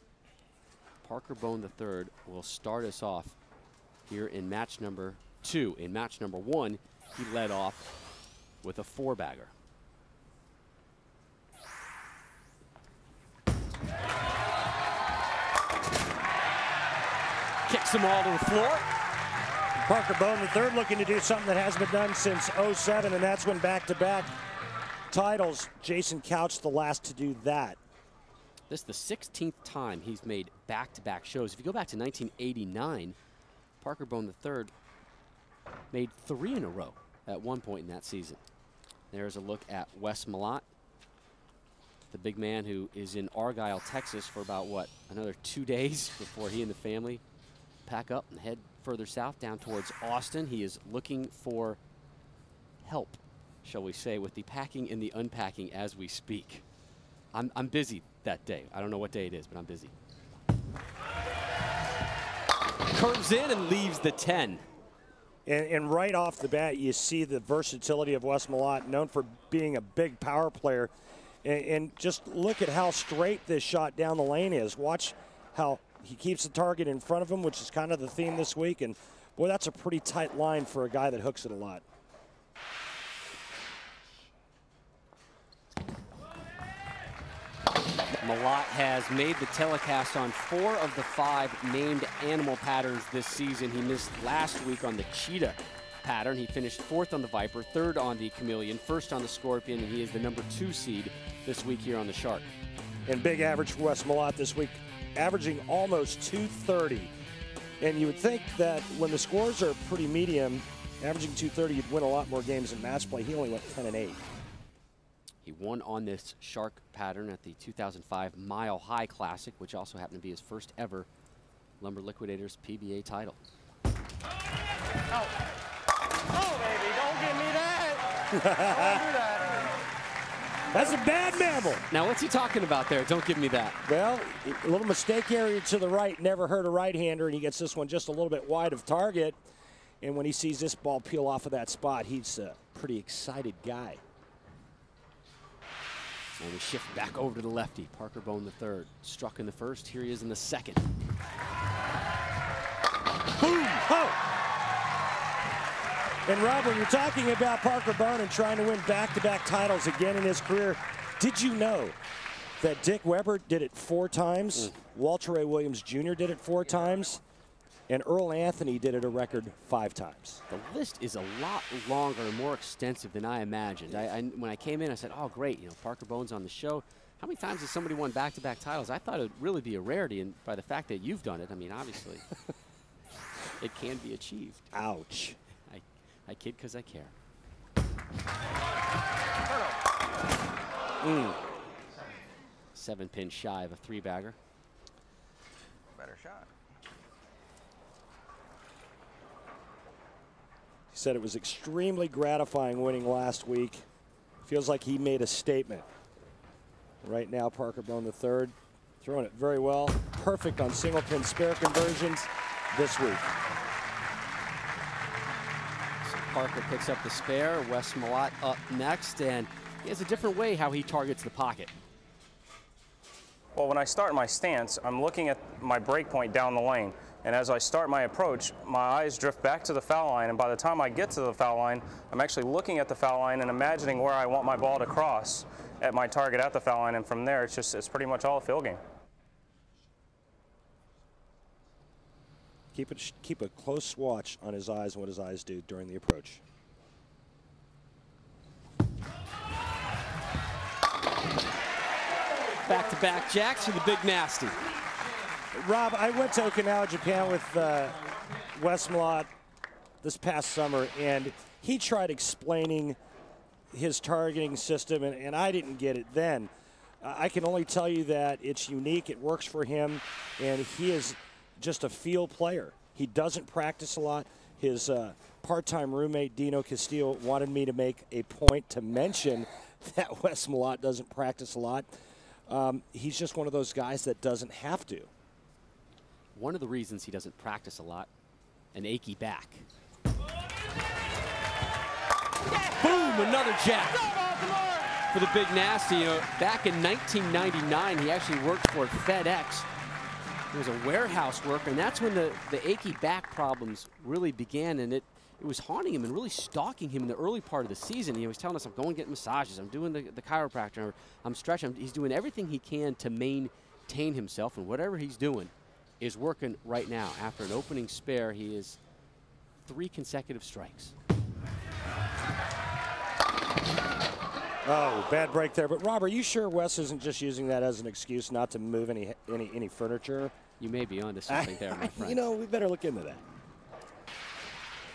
Parker Bohn III will start us off here in match number 2. In match number 1, he led off with a 4-bagger. Kicks them all to the floor. Parker Bohn III looking to do something that hasn't been done since '07, and that's when back-to-back titles. Jason Couch the last to do that. This is the 16th time he's made back-to-back shows. If you go back to 1989, Parker Bohn III made 3 in a row at one point in that season. There's a look at Wes Malott, the big man who is in Argyle, Texas for about, what, another 2 days before he and the family pack up and head further south down towards Austin. He is looking for help, shall we say, with the packing and the unpacking as we speak. I'm busy that day. I don't know what day it is, but I'm busy. Curves in and leaves the 10. And right off the bat, you see the versatility of Wes Malott, known for being a big power player. And just look at how straight this shot down the lane is. Watch how he keeps the target in front of him, which is kind of the theme this week. And, boy, that's a pretty tight line for a guy that hooks it a lot. Malott has made the telecast on 4 of the 5 named animal patterns this season. He missed last week on the cheetah pattern. He finished 4th on the viper, 3rd on the chameleon, 1st on the scorpion, and he is the number 2 seed this week here on the shark. And big average for Wes Malott this week, averaging almost 230. And you would think that when the scores are pretty medium, averaging 230, you'd win a lot more games in match play. He only went 10-8. He won on this shark pattern at the 2005 Mile High Classic, which also happened to be his first ever Lumber Liquidators PBA title. Oh, baby, don't give me that. Don't do that. That's a bad mammal. Now, what's he talking about there? Don't give me that. Well, a little mistake area to the right. Never hurt a right-hander, and he gets this one just a little bit wide of target. And when he sees this ball peel off of that spot, he's a pretty excited guy. And we shift back over to the lefty, Parker Bohn III. Struck in the first, here he is in the second. Boom! Oh! And Rob, when you're talking about Parker Bohn and trying to win back-to-back titles again in his career, did you know that Dick Weber did it 4 times, Walter Ray Williams Jr. did it 4 times, and Earl Anthony did it a record 5 times. The list is a lot longer and more extensive than I imagined. When I came in, I said, oh, great, you know, Parker Bohn's on the show. How many times has somebody won back-to-back titles? I thought it would really be a rarity, and by the fact that you've done it, I mean, obviously, it can be achieved. Ouch. I kid because I care. 7 pins shy of a 3-bagger. Better shot. He said it was extremely gratifying winning last week. Feels like he made a statement. Right now, Parker Bohn III throwing it very well. Perfect on single pin spare conversions this week. So Parker picks up the spare. Wes Malott up next, and he has a different way how he targets the pocket. Well, when I start my stance, I'm looking at my break point down the lane. And as I start my approach, my eyes drift back to the foul line, and by the time I get to the foul line, I'm actually looking at the foul line and imagining where I want my ball to cross at my target at the foul line, and from there, it's pretty much all a field game. Keep a close watch on his eyes and what his eyes do during the approach. Back-to-back jacks for the big nasty. Rob, I went to Okinawa, Japan with Wes Malott this past summer, and he tried explaining his targeting system, and I didn't get it then. I can only tell you that it's unique, it works for him, and he is just a field player. He doesn't practice a lot. His part-time roommate, Dino Castillo, wanted me to make a point to mention that Wes Malott doesn't practice a lot. He's just one of those guys that doesn't have to. One of the reasons he doesn't practice a lot, an achy back. Boom, another jack for the big nasty. You know, back in 1999, he actually worked for FedEx. He was a warehouse worker, and that's when the achy back problems really began, and it was haunting him and really stalking him in the early part of the season. He was telling us, I'm going to get massages, I'm doing the chiropractor, I'm stretching. He's doing everything he can to maintain himself, and whatever he's doing is working right now. After an opening spare, he is 3 consecutive strikes. Oh, bad break there. But Rob, are you sure Wes isn't just using that as an excuse not to move any furniture? You may be onto something there, my friend. You know, we better look into that.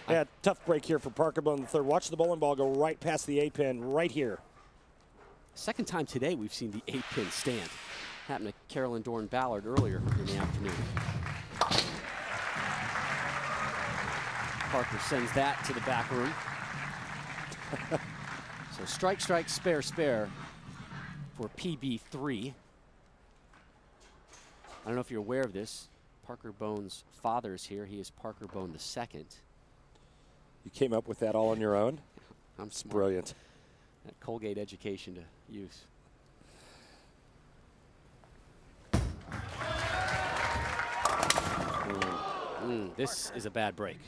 Yeah, tough break here for Parker Bohn the third. Watch the bowling ball go right past the 8-pin right here. Second time today we've seen the 8-pin stand. Happened to Carolyn Dorin-Ballard earlier in the afternoon. Parker sends that to the back room. So strike, strike, spare, spare for PB3. I don't know if you're aware of this. Parker Bohn's father is here. He is Parker Bohn the second. You came up with that all on your own? I'm smart. Brilliant. That Colgate education to use. This is a bad break.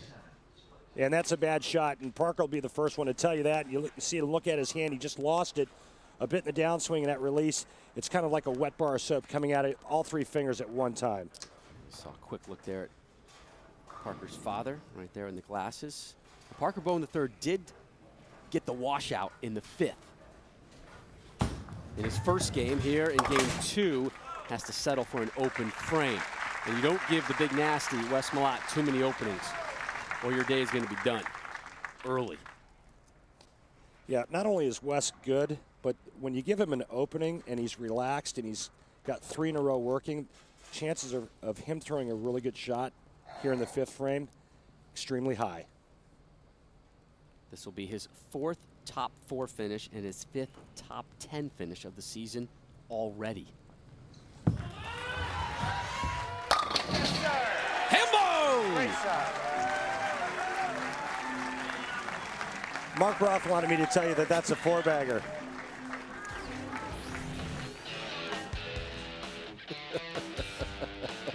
And that's a bad shot, and Parker will be the first one to tell you that. You see him look at his hand. He just lost it a bit in the downswing in that release. It's kind of like a wet bar of soap coming out of all 3 fingers at one time. Saw a quick look there at Parker's father right there in the glasses. Parker Bohn the third did get the washout in the 5th. In his first game here in game 2, has to settle for an open frame. And you don't give the big nasty, Wes Malott, too many openings, or your day is going to be done early. Yeah, not only is Wes good, but when you give him an opening and he's relaxed and he's got 3 in a row working, chances of him throwing a really good shot here in the 5th frame, extremely high. This will be his 4th top 4 finish and his 5th top 10 finish of the season already. Himbo! Great shot. Mark Roth wanted me to tell you that that's a 4-bagger.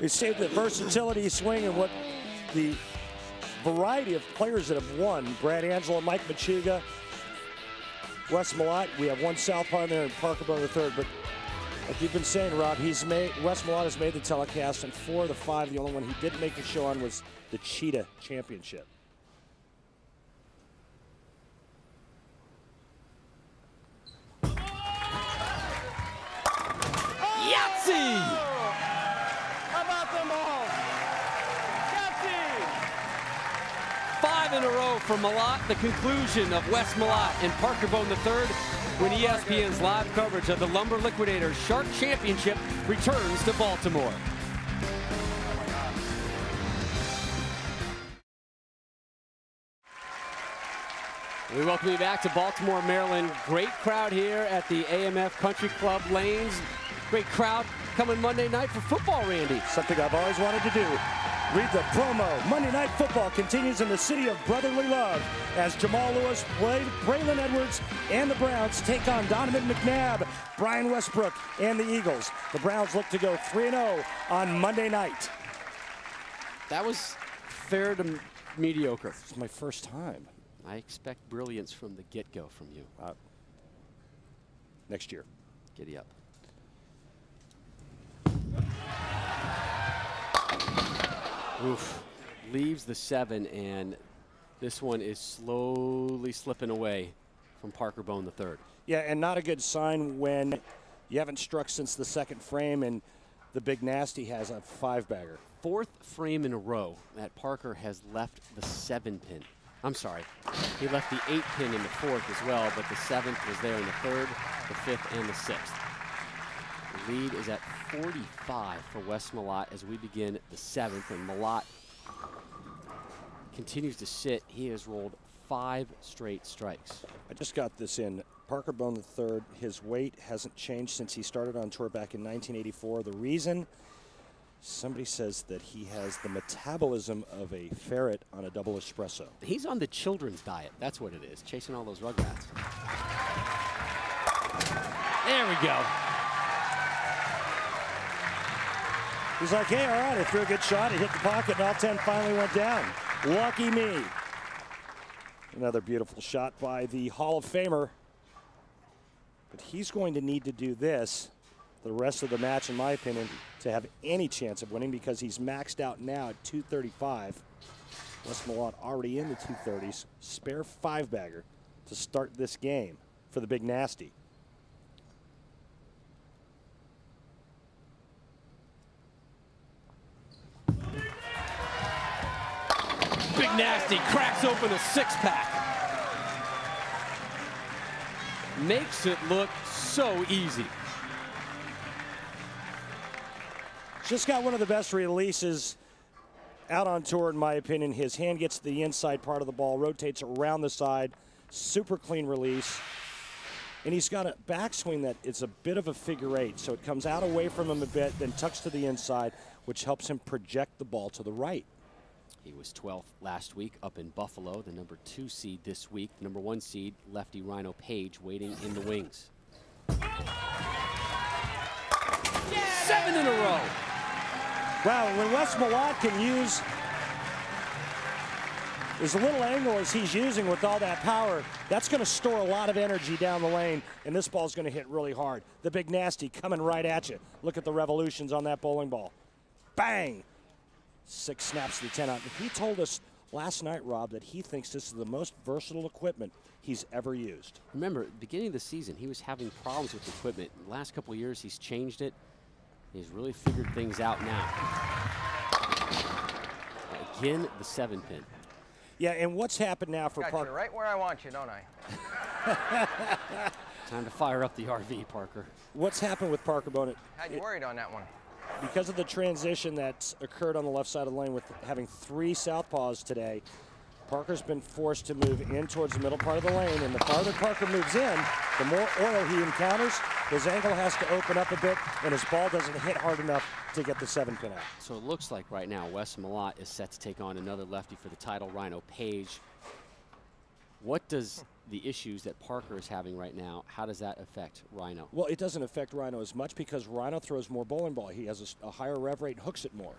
We saved the versatility swing and what the variety of players that have won. Brad Angelo, Mike Machuga, Wes Malott. We have one southpaw in there and Parker Bohn the third. But like you've been saying, Rob, Wes Malott has made the telecast, and 4 of the 5, the only one he didn't make the show on was the Cheetah Championship. Yahtzee! How about them all? Yahtzee! 5 in a row for Malott, the conclusion of Wes Malott and Parker Bohn III when ESPN's live coverage of the Lumber Liquidators Shark Championship returns to Baltimore. We welcome you back to Baltimore, Maryland. Great crowd here at the AMF Country Club lanes. Great crowd coming Monday night for football, Randy. Something I've always wanted to do. Read the promo. Monday Night Football continues in the city of brotherly love as Jamal Lewis, Braylon Edwards, and the Browns take on Donovan McNabb, Brian Westbrook, and the Eagles. The Browns look to go 3-0 on Monday night. That was fair to mediocre. It's my first time. I expect brilliance from the get-go from you. Next year. Giddy up. Oof. leaves the 7, and this one is slowly slipping away from Parker Bohn III. Yeah, and not a good sign when you haven't struck since the second frame and the Big Nasty has a 5-bagger. 4th frame in a row that Parker has left the 7-pin. I'm sorry, he left the 8-pin in the 4th as well, but the 7th was there in the 3rd, the 5th, and the 6th. The lead is at 45 for Wes Malott as we begin the 7th, and Malott continues to sit. He has rolled 5 straight strikes. I just got this in. Parker Bohn III, his weight hasn't changed since he started on tour back in 1984. The reason, somebody says that he has the metabolism of a ferret on a double espresso. He's on the children's diet. That's what it is, chasing all those rugrats. There we go. He's like, hey, all right, I threw a good shot. It hit the pocket, and all 10 finally went down. Lucky me. Another beautiful shot by the Hall of Famer. But he's going to need to do this the rest of the match, in my opinion, to have any chance of winning, because he's maxed out now at 235. Wes Malott already in the 230s. Spare 5-bagger to start this game for the Big Nasty. Big Nasty cracks open a 6-pack. Makes it look so easy. Just got one of the best releases out on tour, in my opinion. His hand gets to the inside part of the ball, rotates around the side, super clean release. And he's got a backswing that it's a bit of a figure 8, so it comes out away from him a bit, then tucks to the inside, which helps him project the ball to the right. He was 12th last week up in Buffalo, the number 2 seed this week. The number 1 seed, lefty Rhino Page, waiting in the wings. 7 in a row. Wow, when Wes Malott can use as little angle as he's using with all that power, that's going to store a lot of energy down the lane, and this ball's going to hit really hard. The Big Nasty coming right at you. Look at the revolutions on that bowling ball. Bang! 6 snaps to the 10 out. He told us last night, Rob, that he thinks this is the most versatile equipment he's ever used. Remember, at the beginning of the season, he was having problems with the equipment. The last couple of years, he's changed it. He's really figured things out now. Again, the 7-pin. Yeah, and what's happened now for Parker? Parker? Right where I want you, don't I? Time to fire up the RV, Parker. What's happened with Parker Bohn? Had you worried on that one? Because of the transition that's occurred on the left side of the lane with having 3 southpaws today, Parker's been forced to move in towards the middle part of the lane, and the farther Parker moves in, the more oil he encounters. His ankle has to open up a bit, and his ball doesn't hit hard enough to get the 7-pin out. So it looks like right now Wes Malott is set to take on another lefty for the title, Rhino Page. What does the issues that Parker is having right now, how does that affect Rhino? Well, it doesn't affect Rhino as much because Rhino throws more bowling ball. He has a higher rev rate and hooks it more.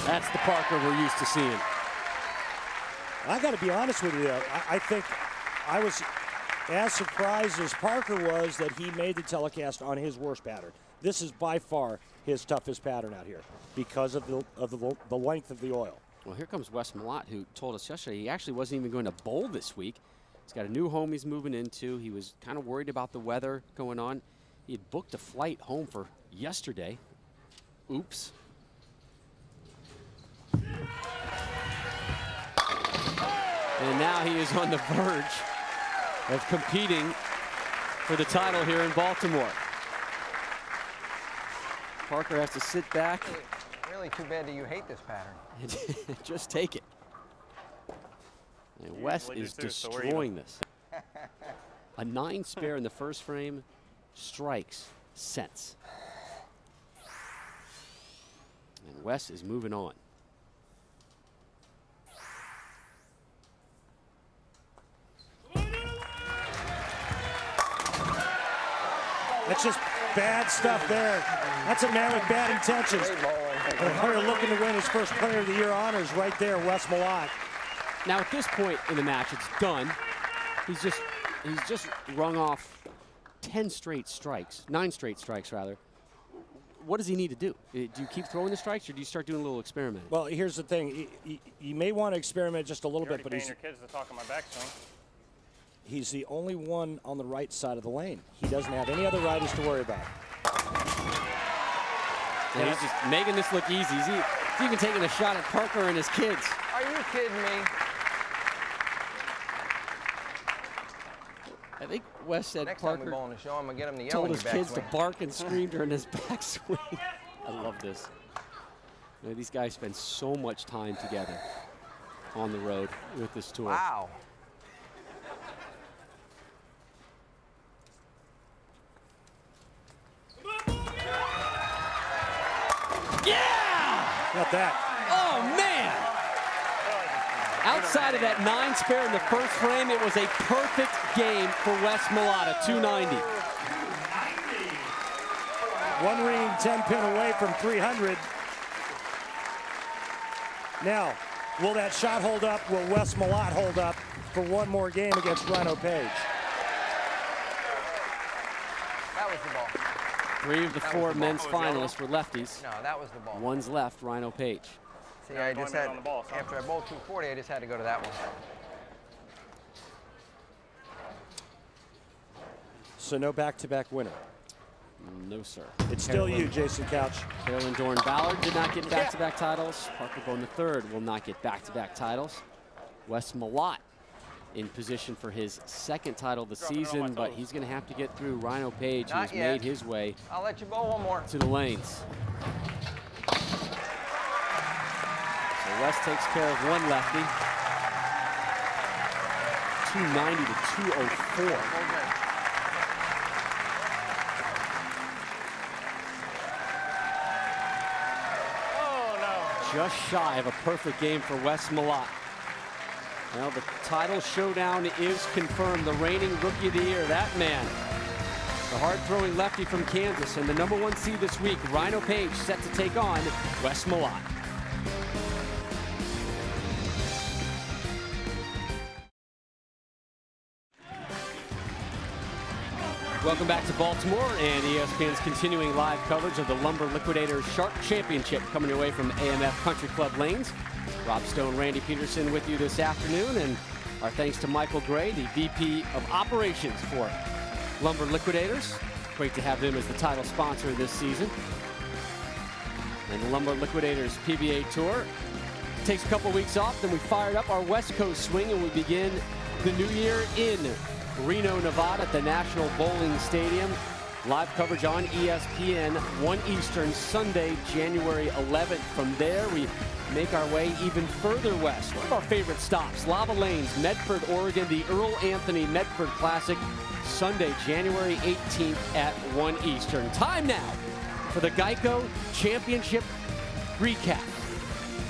That's the Parker we're used to seeing. I got to be honest with you, I think I was as surprised as Parker was that he made the telecast on his worst pattern. This is by far his toughest pattern out here because of the length of the oil. Well, here comes Wes Malott, who told us yesterday he actually wasn't even going to bowl this week. He's got a new home he's moving into. He was kind of worried about the weather going on. He had booked a flight home for yesterday. Oops. And now he is on the verge of competing for the title here in Baltimore. Parker has to sit back. Really too bad that you hate this pattern. Just take it. And Wes is destroying this. A 9 spare in the first frame, strikes, sets. And Wes is moving on. That's just bad stuff there. That's a man with bad intentions. And a player looking to win his first Player of the Year honors right there, Wes Malott. Now at this point in the match, it's done. He's just rung off 10 straight strikes, 9 straight strikes rather. what does he need to do? Do you keep throwing the strikes, or do you start doing a little experimenting? Well, here's the thing. You may want to experiment just a little bit, but he's your kids to talk on my backswing. He's the only one on the right side of the lane. He doesn't have any other riders to worry about. And he's just making this look easy. He's even taking a shot at Parker and his kids. Are you kidding me? I think Wes said Next Parker time we bowl in the show, I'm gonna get him to yell told in his your kids to backswing. bark and scream during his backswing. I love this. You know, these guys spend so much time together on the road with this tour. Wow. Yeah! Got that. Oh, man! Outside of that 9 spare in the first frame, it was a perfect game for Wes Malott, a 290. One ringing 10-pin away from 300. Now, will that shot hold up? Will Wes Malott hold up for one more game against Rhino Page? That was the ball. 3 of the 4 men's finalists were lefties. No, that was the ball. One's left, Rhino Page. See, I just had, after I bowled 240, I just had to go to that one. So no back-to-back winner. No, sir. It's still you, Jason Couch. Carolyn Dorin-Ballard did not get back-to-back titles. Parker Bohn III will not get back-to-back titles. Wes Malott in position for his 2nd title of the season, but he's going to have to get through Rhino Page, who's made his way I'll let you bowl one more. to the lanes. So Wes takes care of one lefty. 290 to 204. Just shy of a perfect game for Wes Malott. Well, the title showdown is confirmed. The reigning Rookie of the Year, that man. The hard-throwing lefty from Kansas and the #1 seed this week, Rhino Page, set to take on Wes Malott. Welcome back to Baltimore and ESPN's continuing live coverage of the Lumber Liquidators Shark Championship coming your way from AMF Country Club Lanes. Rob Stone, Randy Peterson with you this afternoon, and our thanks to Michael Gray, the VP of Operations for Lumber Liquidators. Great to have them as the title sponsor this season. And the Lumber Liquidators PBA Tour takes a couple weeks off, then we fired up our West Coast swing and we begin the new year in Reno, Nevada at the National Bowling Stadium. Live coverage on ESPN, 1 Eastern, Sunday, January 11th. From there, we make our way even further west. One of our favorite stops, Lava Lanes, Medford, Oregon, the Earl Anthony Medford Classic, Sunday, January 18th at 1 Eastern. Time now for the Geico Championship recap.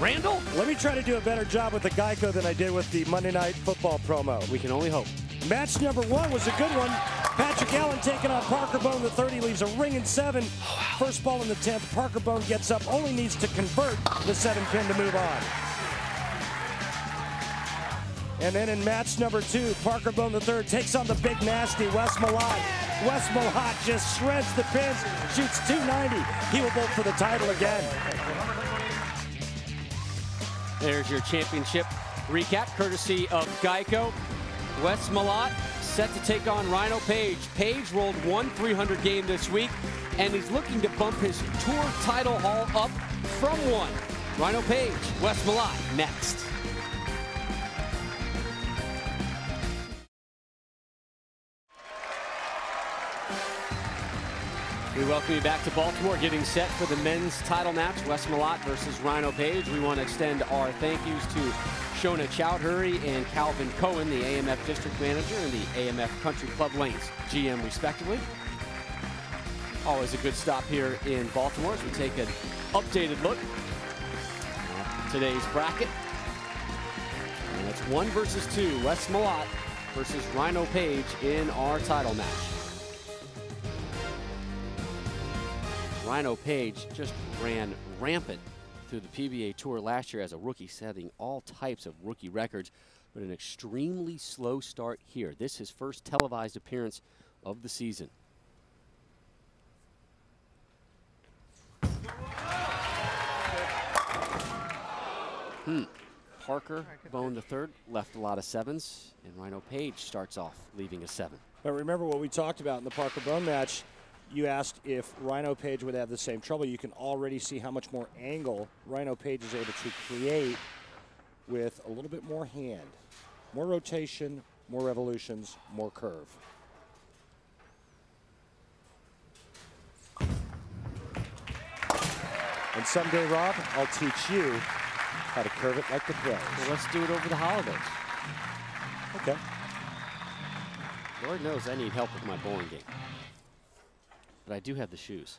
Randall? Let me try to do a better job with the Geico than I did with the Monday Night Football promo. We can only hope. Match number 1 was a good one. Patrick Allen taking on Parker Bohn the 30, leaves a ringing 7. First ball in the 10th. Parker Bohn gets up, only needs to convert the 7-pin to move on. And then in match number 2, Parker Bohn the 3rd takes on the big nasty Wes Malott. Wes Malott just shreds the pins, shoots 290. He will bowl for the title again. There's your championship recap, courtesy of Geico. Wes Malott set to take on Rhino Page. Page rolled 1 300 game this week, and he's looking to bump his tour title haul up from 1. Rhino Page, Wes Malott, next. We welcome you back to Baltimore, getting set for the men's title match, Wes Malott versus Rhino Page. We want to extend our thank yous to Shona Chowdhury and Calvin Cohen, the AMF District Manager and the AMF Country Club Lanes GM, respectively. Always a good stop here in Baltimore as we take an updated look at today's bracket. And it's 1 versus 2, Wes Malott versus Rhino Page in our title match. Rhino Page just ran rampant through the PBA Tour last year as a rookie, setting all types of rookie records, but an extremely slow start here. This is his first televised appearance of the season. Parker Bohn III left a lot of 7s, and Rhino Page starts off leaving a 7. But remember what we talked about in the Parker Bohn match. You asked if Rhino Page would have the same trouble. You can already see how much more angle Rhino Page is able to create with a little bit more hand. More rotation, more revolutions, more curve. And someday, Rob, I'll teach you how to curve it like the pros. Well, let's do it over the holidays. Okay. Lord knows I need help with my bowling game. But I do have the shoes.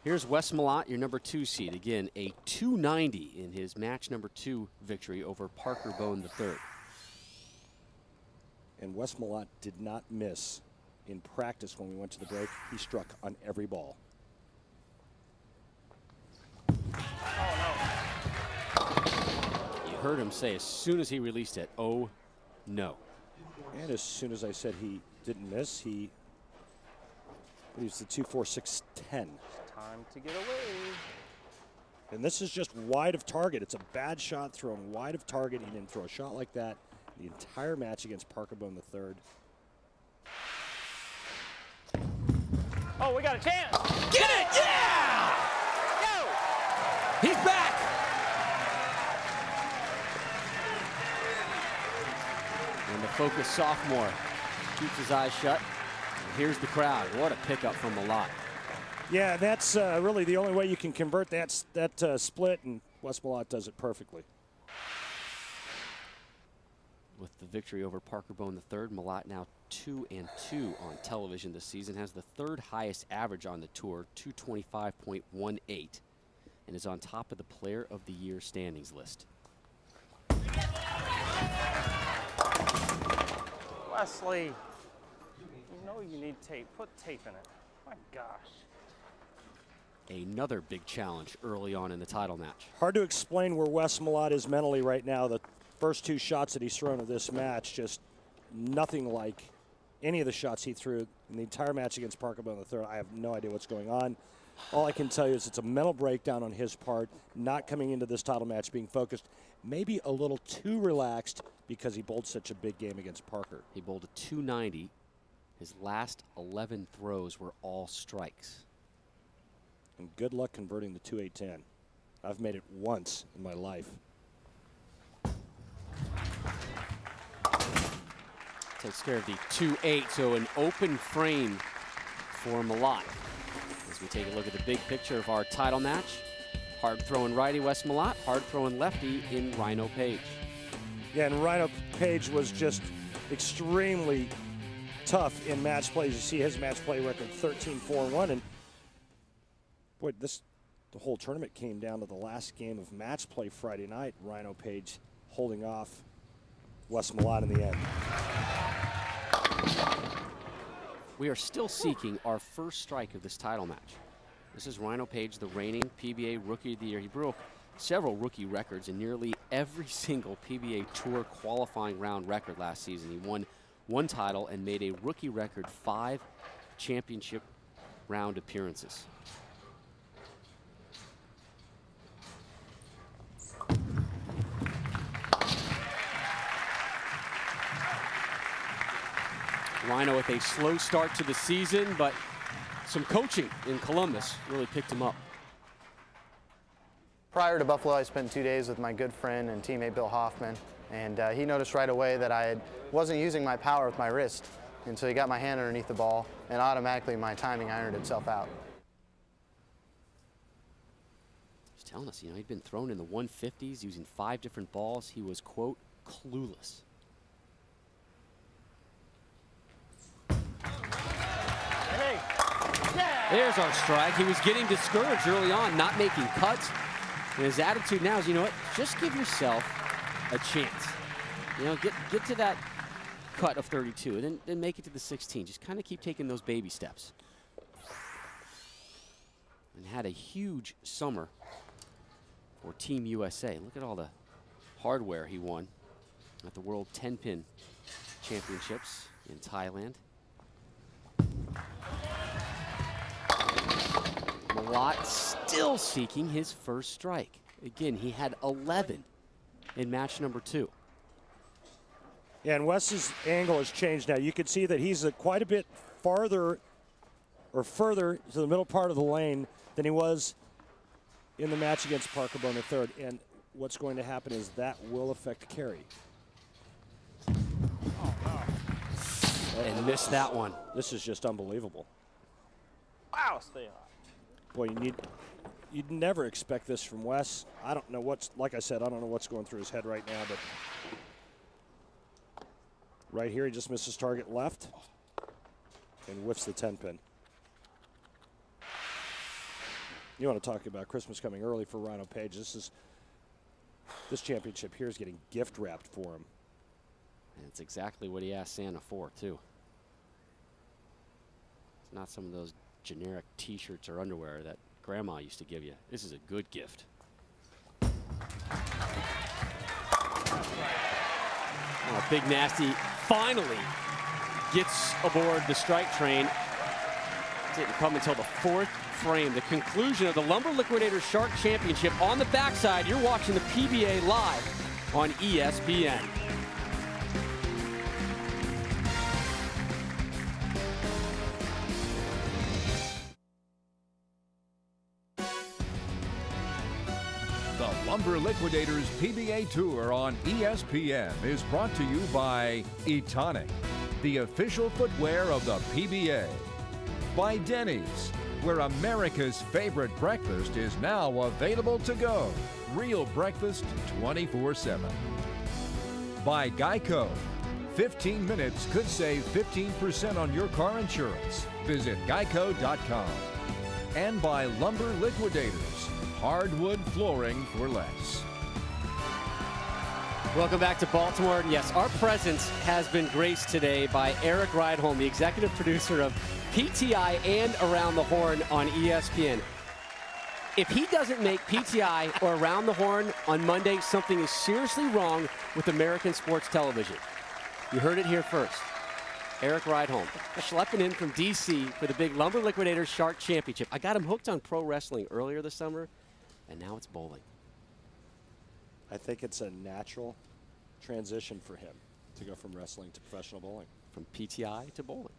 Here's Wes Malott, your number 2 seed. Again, a 290 in his match number 2 victory over Parker Bohn III. And Wes Malott did not miss in practice when we went to the break. He struck on every ball. You heard him say as soon as he released it, oh no. And as soon as I said he didn't miss, he leaves the 2-4-6-10. Time to get away. And this is just wide of target. It's a bad shot thrown wide of target. He didn't throw a shot like that the entire match against Parker Bohn III. Oh, we got a chance. Get it! Yeah! Go! He's back! And the focused sophomore keeps his eyes shut. And here's the crowd. What a pickup from Malott. Yeah, that's really the only way you can convert that split, and Wes Malott does it perfectly. With the victory over Parker Bohn III, Malott now 2-2 on television this season, has the 3rd highest average on the tour, 225.18, and is on top of the Player of the Year standings list. Wesley, you know you need tape. Put tape in it. My gosh. Another big challenge early on in the title match. Hard to explain where Wes Malott is mentally right now. The first 2 shots that he's thrown in this match, just nothing like any of the shots he threw in the entire match against Parker Bohn III. I have no idea what's going on. All I can tell you is it's a mental breakdown on his part, not coming into this title match being focused, maybe a little too relaxed because he bowled such a big game against Parker. He bowled a 290. His last 11 throws were all strikes. And good luck converting the 2-8-10. I've made it once in my life. Takes care of the 2-8, so an open frame for Malott. As we take a look at the big picture of our title match, hard-throwing righty Wes Malott, hard-throwing lefty in Rhino Page. Yeah, and Rhino Page was just extremely tough in match plays. You see his match play record 13-4-1, and boy, the whole tournament came down to the last game of match play Friday night. Rhino Page holding off Wes Malott in the end. We are still seeking our first strike of this title match. This is Rhino Page, the reigning PBA Rookie of the Year. He broke several rookie records in nearly every single PBA Tour qualifying round record last season. He won 1 title and made a rookie record 5 championship round appearances. Rhino with a slow start to the season, but some coaching in Columbus really picked him up. Prior to Buffalo, I spent 2 days with my good friend and teammate Bill Hoffman, and he noticed right away that I wasn't using my power with my wrist, and so he got my hand underneath the ball, and automatically my timing ironed itself out. He's telling us, you know, he'd been thrown in the 150s using 5 different balls. He was, quote, clueless. There's our strike. He was getting discouraged early on, not making cuts. And his attitude now is, you know what, just give yourself a chance. You know, get to that cut of 32 and then make it to the 16. Just kind of keep taking those baby steps. And had a huge summer for Team USA. Look at all the hardware he won at the World 10-Pin Championships in Thailand. Malott still seeking his first strike. Again, he had 11 in match number 2. Yeah, and Wes's angle has changed now. You can see that he's quite a bit farther or further to the middle part of the lane than he was in the match against Parker Bohn III. And what's going to happen is that will affect carry. And missed that one. This is just unbelievable. Wow, stay hot. Boy, you'd never expect this from Wes. I don't know what's, like I said, I don't know what's going through his head right now, but right here he just misses target left and whiffs the 10-pin. You want to talk about Christmas coming early for Rhino Page. This championship here is getting gift wrapped for him. And it's exactly what he asked Santa for, too. It's not some of those generic t-shirts or underwear that Grandma used to give you. This is a good gift. Oh, Big Nasty finally gets aboard the strike train. Didn't come until the 4th frame, the conclusion of the Lumber Liquidators Shark Championship. On the backside, you're watching the PBA live on ESPN. The Lumber Liquidators PBA Tour on ESPN is brought to you by Etonic, the official footwear of the PBA. By Denny's, where America's favorite breakfast is now available to go. Real breakfast 24/7. By Geico. 15 minutes could save 15% on your car insurance. Visit geico.com. And by Lumber Liquidators. Hardwood flooring for less. Welcome back to Baltimore. And yes, our presence has been graced today by Eric Rydholm, the executive producer of PTI and Around the Horn on ESPN. If he doesn't make PTI or Around the Horn on Monday, something is seriously wrong with American sports television. You heard it here first. Eric Rydholm, schlepping in from D.C. for the big Lumber Liquidators Shark Championship. I got him hooked on pro wrestling earlier this summer, and now it's bowling. I think it's a natural transition for him to go from wrestling to professional bowling. From PTI to bowling,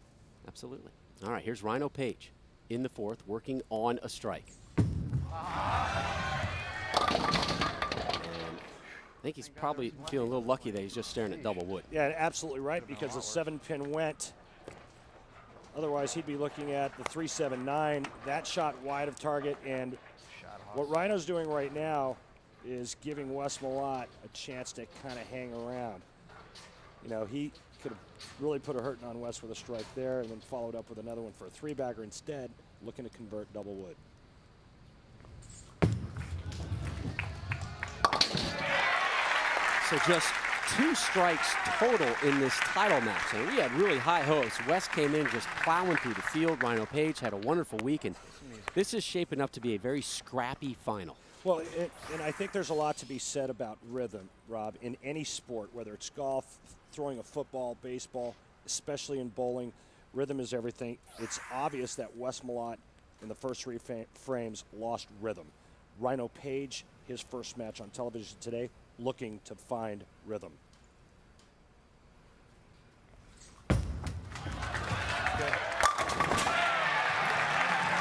absolutely. All right, here's Rhino Page in the 4th, working on a strike. And I think he's probably feeling a little lucky that he's just staring at double wood. Yeah, absolutely right, because the 7-pin went. Otherwise, he'd be looking at the 3-7-9. That shot wide of target, and what Rhino's doing right now is giving Wes Malott a chance to kind of hang around. You know, he could have really put a hurting on Wes with a strike there and then followed up with another one for a 3-bagger instead, looking to convert double wood. So just 2 strikes total in this title match. And we had really high hopes. Wes came in just plowing through the field. Rhino Page had a wonderful week, and this is shaping up to be a very scrappy final. Well, and I think there's a lot to be said about rhythm, Rob, in any sport, whether it's golf, throwing a football, baseball, especially in bowling. Rhythm is everything. It's obvious that Wes Malott in the first 3 frames lost rhythm. Rhino Page, his first match on television today, looking to find rhythm.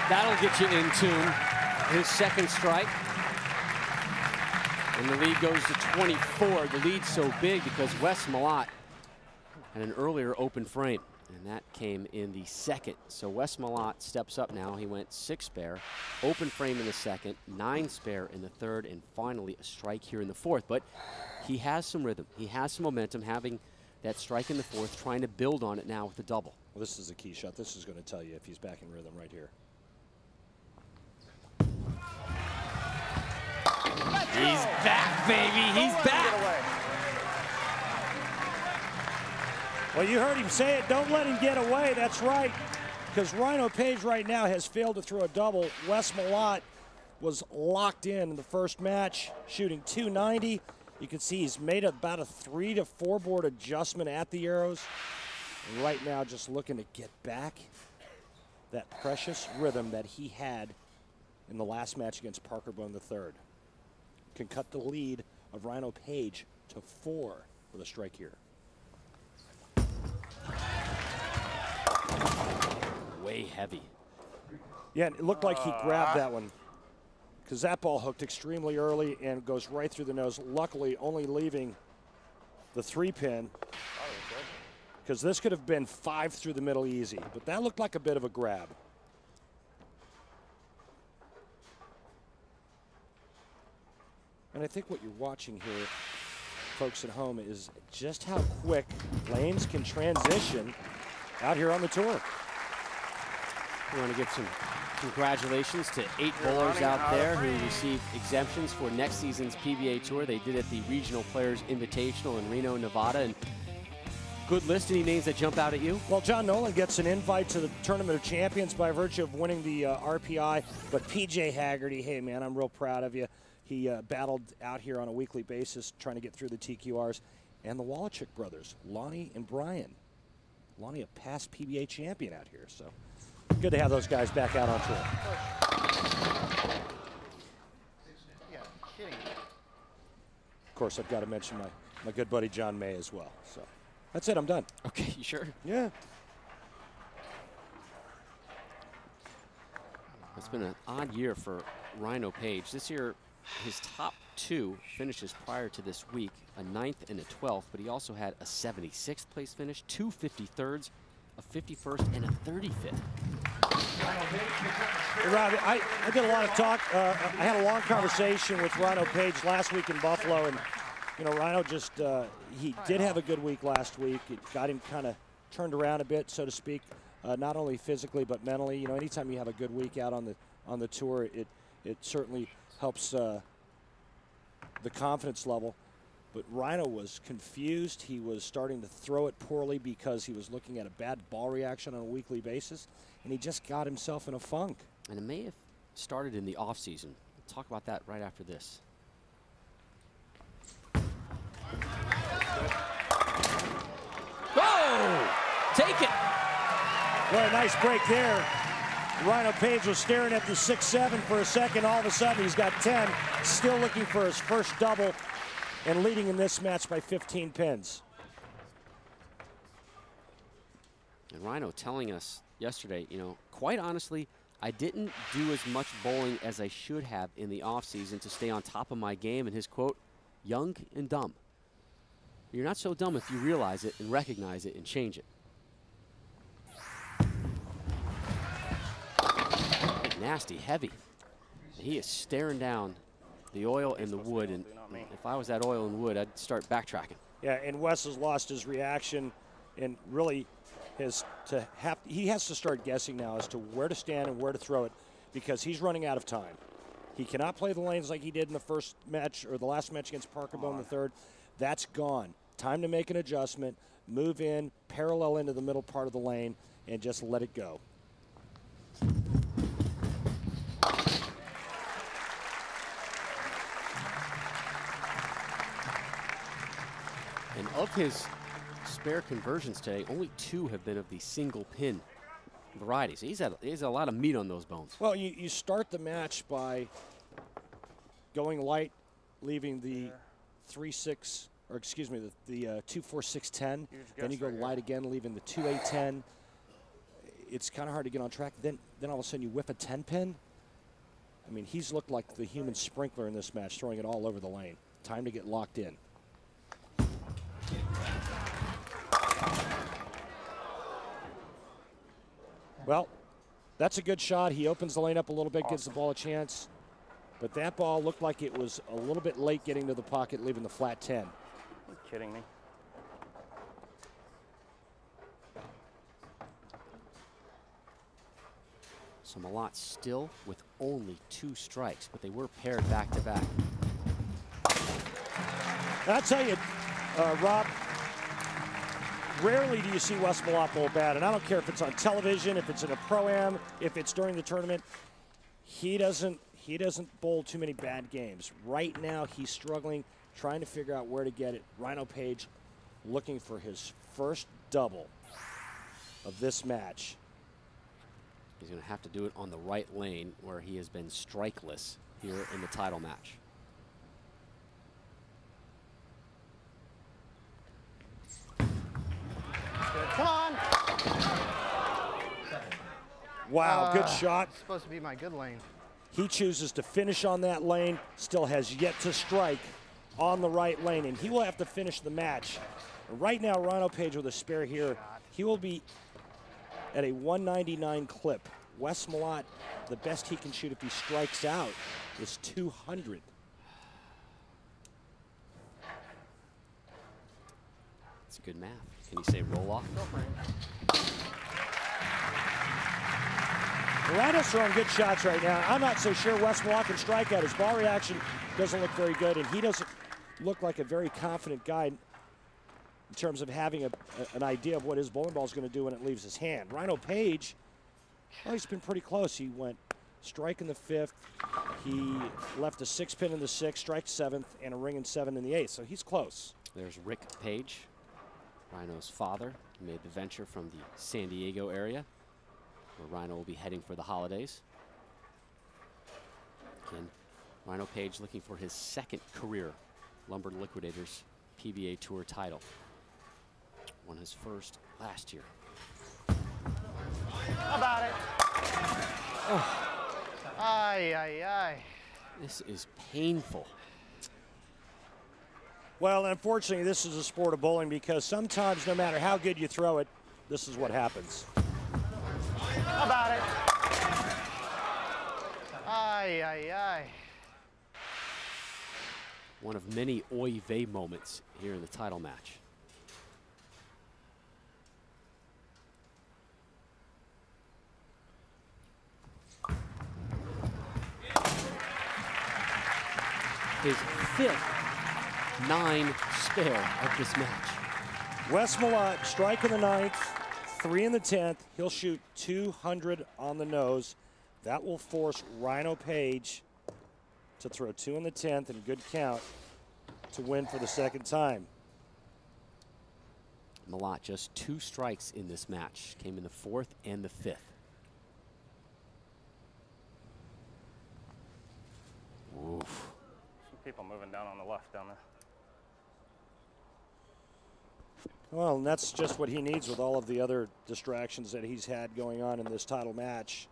That'll get you in tune. His second strike. And the lead goes to 24. The lead's so big because Wes Malott had an earlier open frame, and that came in the 2nd. So Wes Malott steps up now. He went 6 spare, open frame in the 2nd, 9 spare in the 3rd, and finally a strike here in the 4th. But he has some rhythm. He has some momentum, having that strike in the 4th, trying to build on it now with the double. Well, this is a key shot. This is going to tell you if he's back in rhythm right here. He's back, baby. He's back. Well, you heard him say it. Don't let him get away. That's right. Because Rhino Page right now has failed to throw a double. Wes Malott was locked in the first match, shooting 290. You can see he's made about a 3 to 4 board adjustment at the arrows. And right now just looking to get back that precious rhythm that he had in the last match against Parker Bohn III. Can cut the lead of Rhino Page to 4 with a strike here. Way heavy. Yeah, it looked like he grabbed that one because that ball hooked extremely early and goes right through the nose. Luckily, only leaving the 3-pin because this could have been 5 through the middle easy, but that looked like a bit of a grab. And I think what you're watching here, folks at home, is just how quick lanes can transition out here on the tour. We want to give some congratulations to 8 bowlers out there who received exemptions for next season's PBA Tour. They did it at the Regional Players Invitational in Reno, Nevada. And good list. Any names that jump out at you? Well, John Nolan gets an invite to the Tournament of Champions by virtue of winning the RPI. But PJ Haggerty, hey, man, I'm real proud of you. He battled out here on a weekly basis trying to get through the TQRs. And the Wallachik brothers, Lonnie and Brian. Lonnie, a past PBA champion out here. So good to have those guys back out on tour. Of course, I've got to mention my good buddy John May as well. So that's it. I'm done. Okay, you sure? Yeah. It's been an odd year for Rhino Page. This year, his top 2 finishes prior to this week, a 9th and a 12th, but he also had a 76th place finish, 2 53rds, a 51st, and a 35th. Hey, Robbie, I did a lot of talk. I had a long conversation with Rhino Page last week in Buffalo, and you know, Rhino just he did have a good week last week. It got him kind of turned around a bit, so to speak, not only physically but mentally. You know, anytime you have a good week out on the tour, it certainly helps the confidence level. But Rhino was confused. He was starting to throw it poorly because he was looking at a bad ball reaction on a weekly basis, and he just got himself in a funk. And it may have started in the offseason. We'll talk about that right after this. Oh! Take it! Well, a nice break there. Rhino Page was staring at the 6-7 for a second. All of a sudden, he's got 10, still looking for his first double and leading in this match by 15 pins. And Rhino telling us yesterday, you know, quite honestly, I didn't do as much bowling as I should have in the offseason to stay on top of my game. And his quote, young and dumb. You're not so dumb if you realize it and recognize it and change it. Nasty, heavy. He is staring down the oil and the wood, and if I was that oil and wood, I'd start backtracking. Yeah, and Wes has lost his reaction and really he has to start guessing now as to where to stand and where to throw it because he's running out of time. He cannot play the lanes like he did in the first match or the last match against Parker Bohn the third. That's gone. Time to make an adjustment, move in, parallel into the middle part of the lane, and just let it go. And of his spare conversions today, only 2 have been of the single pin variety. So he's had a lot of meat on those bones. Well, you start the match by going light, leaving the 3-6, or excuse me, the 2-4-6-10. Then you go light again, leaving the 2-8-10. It's kind of hard to get on track. Then all of a sudden you whip a 10 pin. I mean, he's looked like the human sprinkler in this match, throwing it all over the lane. Time to get locked in. Well, that's a good shot. He opens the lane up a little bit, gives the ball a chance. But that ball looked like it was a little bit late getting to the pocket, leaving the flat 10. Are you kidding me? So Malott still with only 2 strikes, but they were paired back to back. I'll tell you, Rob, rarely do you see Wes Malott bowl bad, and I don't care if it's on television, if it's in a pro-am, if it's during the tournament. He doesn't bowl too many bad games. Right now, he's struggling, trying to figure out where to get it. Rhino Page looking for his first double of this match. He's going to have to do it on the right lane where he has been strikeless here in the title match. Wow, good shot. It's supposed to be my good lane. He chooses to finish on that lane, still has yet to strike on the right lane, and he will have to finish the match. Right now, Rhino Page with a spare here, he will be at a 199 clip. Wes Malott, the best he can shoot if he strikes out is 200. It's good math. Can you say roll off? The Rhinos throwing good shots right now. I'm not so sure Wes Malott can strike out. His ball reaction doesn't look very good, and he doesn't look like a very confident guy in terms of having an idea of what his bowling ball is going to do when it leaves his hand. Rhino Page, well, he's been pretty close. He went strike in the 5th. He left a 6-pin in the 6th, strike 7th, and a ring in 7 in the 8th, so he's close. There's Rick Page, Rhino's father. He made the venture from the San Diego area, where Rhino will be heading for the holidays. Again, Rhino Page looking for his 2nd career Lumber Liquidators PBA Tour title. Won his 1st last year. How about it? Oh. Aye, aye, aye. This is painful. Well, unfortunately, this is a sport of bowling because sometimes, no matter how good you throw it, this is what happens. How about it? Aye, aye, aye. One of many oy vey moments here in the title match. His 5th 9 spare of this match. Wes Malott, strike in the 9th, 3 in the 10th. He'll shoot 200 on the nose. That will force Rhino Page to throw 2 in the 10th and good count to win for the 2nd time. Malott just 2 strikes in this match. Came in the 4th and the 5th. Oof. People moving down on the left down there. Well, and that's just what he needs with all of the other distractions that he's had going on in this title match.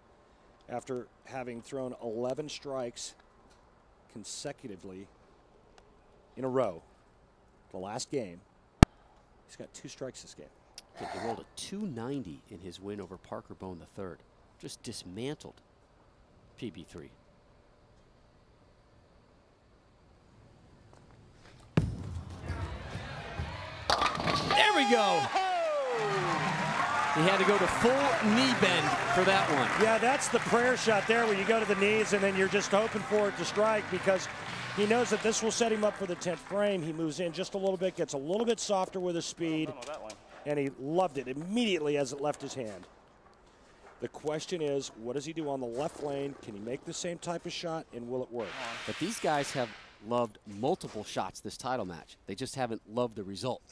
After having thrown 11 strikes consecutively in a row, the last game, he's got 2 strikes this game. Yeah, he rolled a 290 in his win over Parker Bohn III. Just dismantled PB3. There we go. He had to go to full knee bend for that one. Yeah, that's the prayer shot there where you go to the knees and then you're just hoping for it to strike because he knows that this will set him up for the 10th frame. He moves in just a little bit, gets a little bit softer with his speed, and he loved it immediately as it left his hand. The question is, what does he do on the left lane? Can he make the same type of shot, and will it work? But these guys have loved multiple shots this title match. They just haven't loved the result.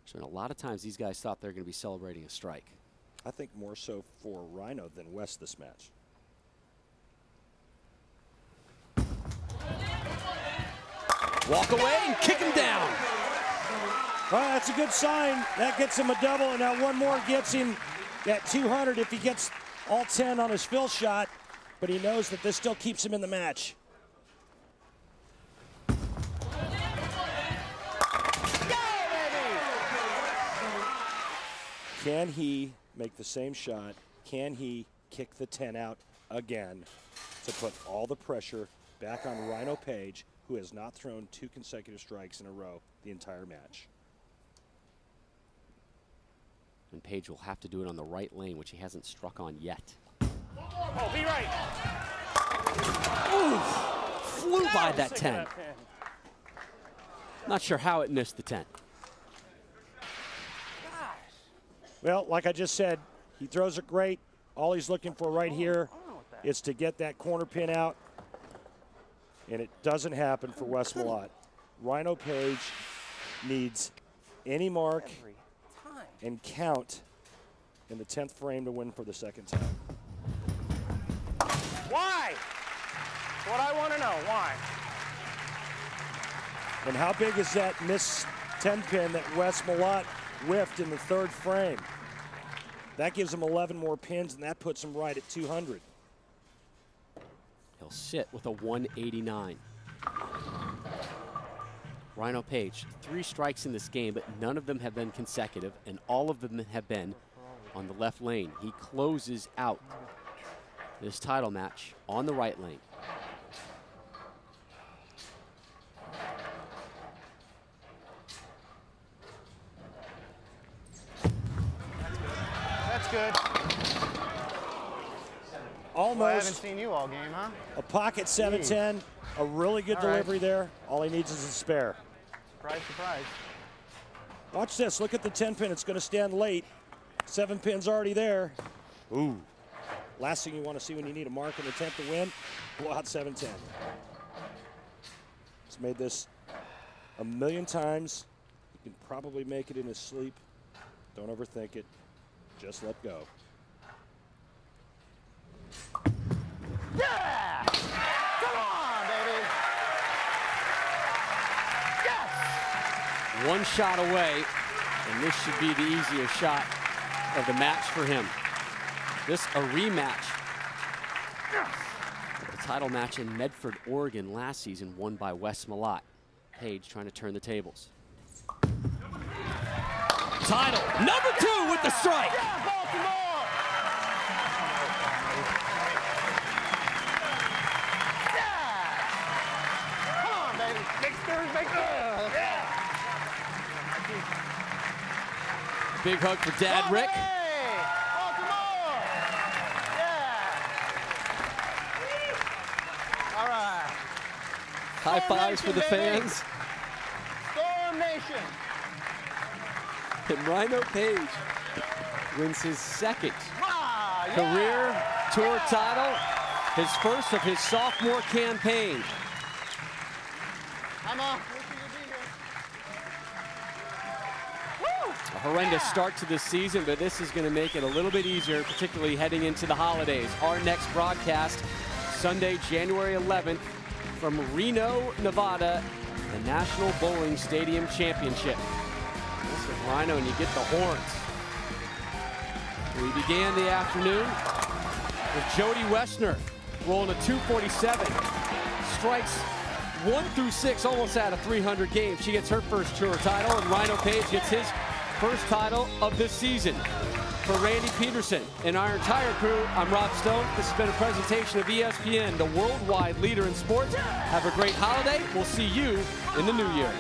So a lot of times these guys thought they're going to be celebrating a strike. I think more so for Rhino than Wes this match. Walk away and kick him down. Well, that's a good sign. That gets him a double, and now one more gets him at 200 if he gets all 10 on his fill shot, but he knows that this still keeps him in the match. Can he make the same shot? Can he kick the 10 out again to put all the pressure back on Rhino Page, who has not thrown 2 consecutive strikes in a row the entire match? And Page will have to do it on the right lane, which he hasn't struck on yet. Oh, be right. Ooh, flew by that 10. Not sure how it missed the 10. Well, like I just said, he throws it great. All he's looking for right here is to get that corner pin out, and it doesn't happen for Wes Malott. Rhino Page needs any mark and count in the 10th frame to win for the 2nd time. Why? What I want to know, why? And how big is that missed 10 pin that Wes Malott whiffed in the 3rd frame? That gives him 11 more pins, and that puts him right at 200. He'll sit with a 189. Rhino Page, 3 strikes in this game, but none of them have been consecutive, and all of them have been on the left lane. He closes out this title match on the right lane. That's good. Almost. Well, I haven't seen you all game, huh? A pocket 710, a really good delivery there. All he needs is a spare. Surprise, surprise. Watch this, look at the 10 pin, it's gonna stand late. 7 pin's already there. Ooh. Last thing you wanna see when you need a mark and attempt to win, blow out 710. He's made this a million times. He can probably make it in his sleep. Don't overthink it, just let go. Yeah! Come on, baby! Yes! One shot away, and this should be the easiest shot of the match for him. This a rematch. The title match in Medford, Oregon last season, won by Wes Malott. Page trying to turn the tables. Title number 2 with the strike. Yeah, Baltimore! Yeah! Come on, baby. Big spurs, big spurs. Yeah! Big hug for Dad Rick. Baltimore! Yeah! All right. High fives for the fans. Storm Nation. And Rhino Page wins his 2nd yeah. career tour title, his first of his sophomore campaign. I'm off. A horrendous start to this season, but this is going to make it a little bit easier, particularly heading into the holidays. Our next broadcast, Sunday, January 11th, from Reno, Nevada, the National Bowling Stadium Championship. This is Rhino, and you get the horns. We began the afternoon with Jodi Woessner rolling a 247. Strikes 1 through 6, almost out of 300 games. She gets her first tour title, and Rhino Page gets his first title of this season. For Randy Peterson and our entire crew, I'm Rob Stone. This has been a presentation of ESPN, the worldwide leader in sports. Have a great holiday. We'll see you in the new year.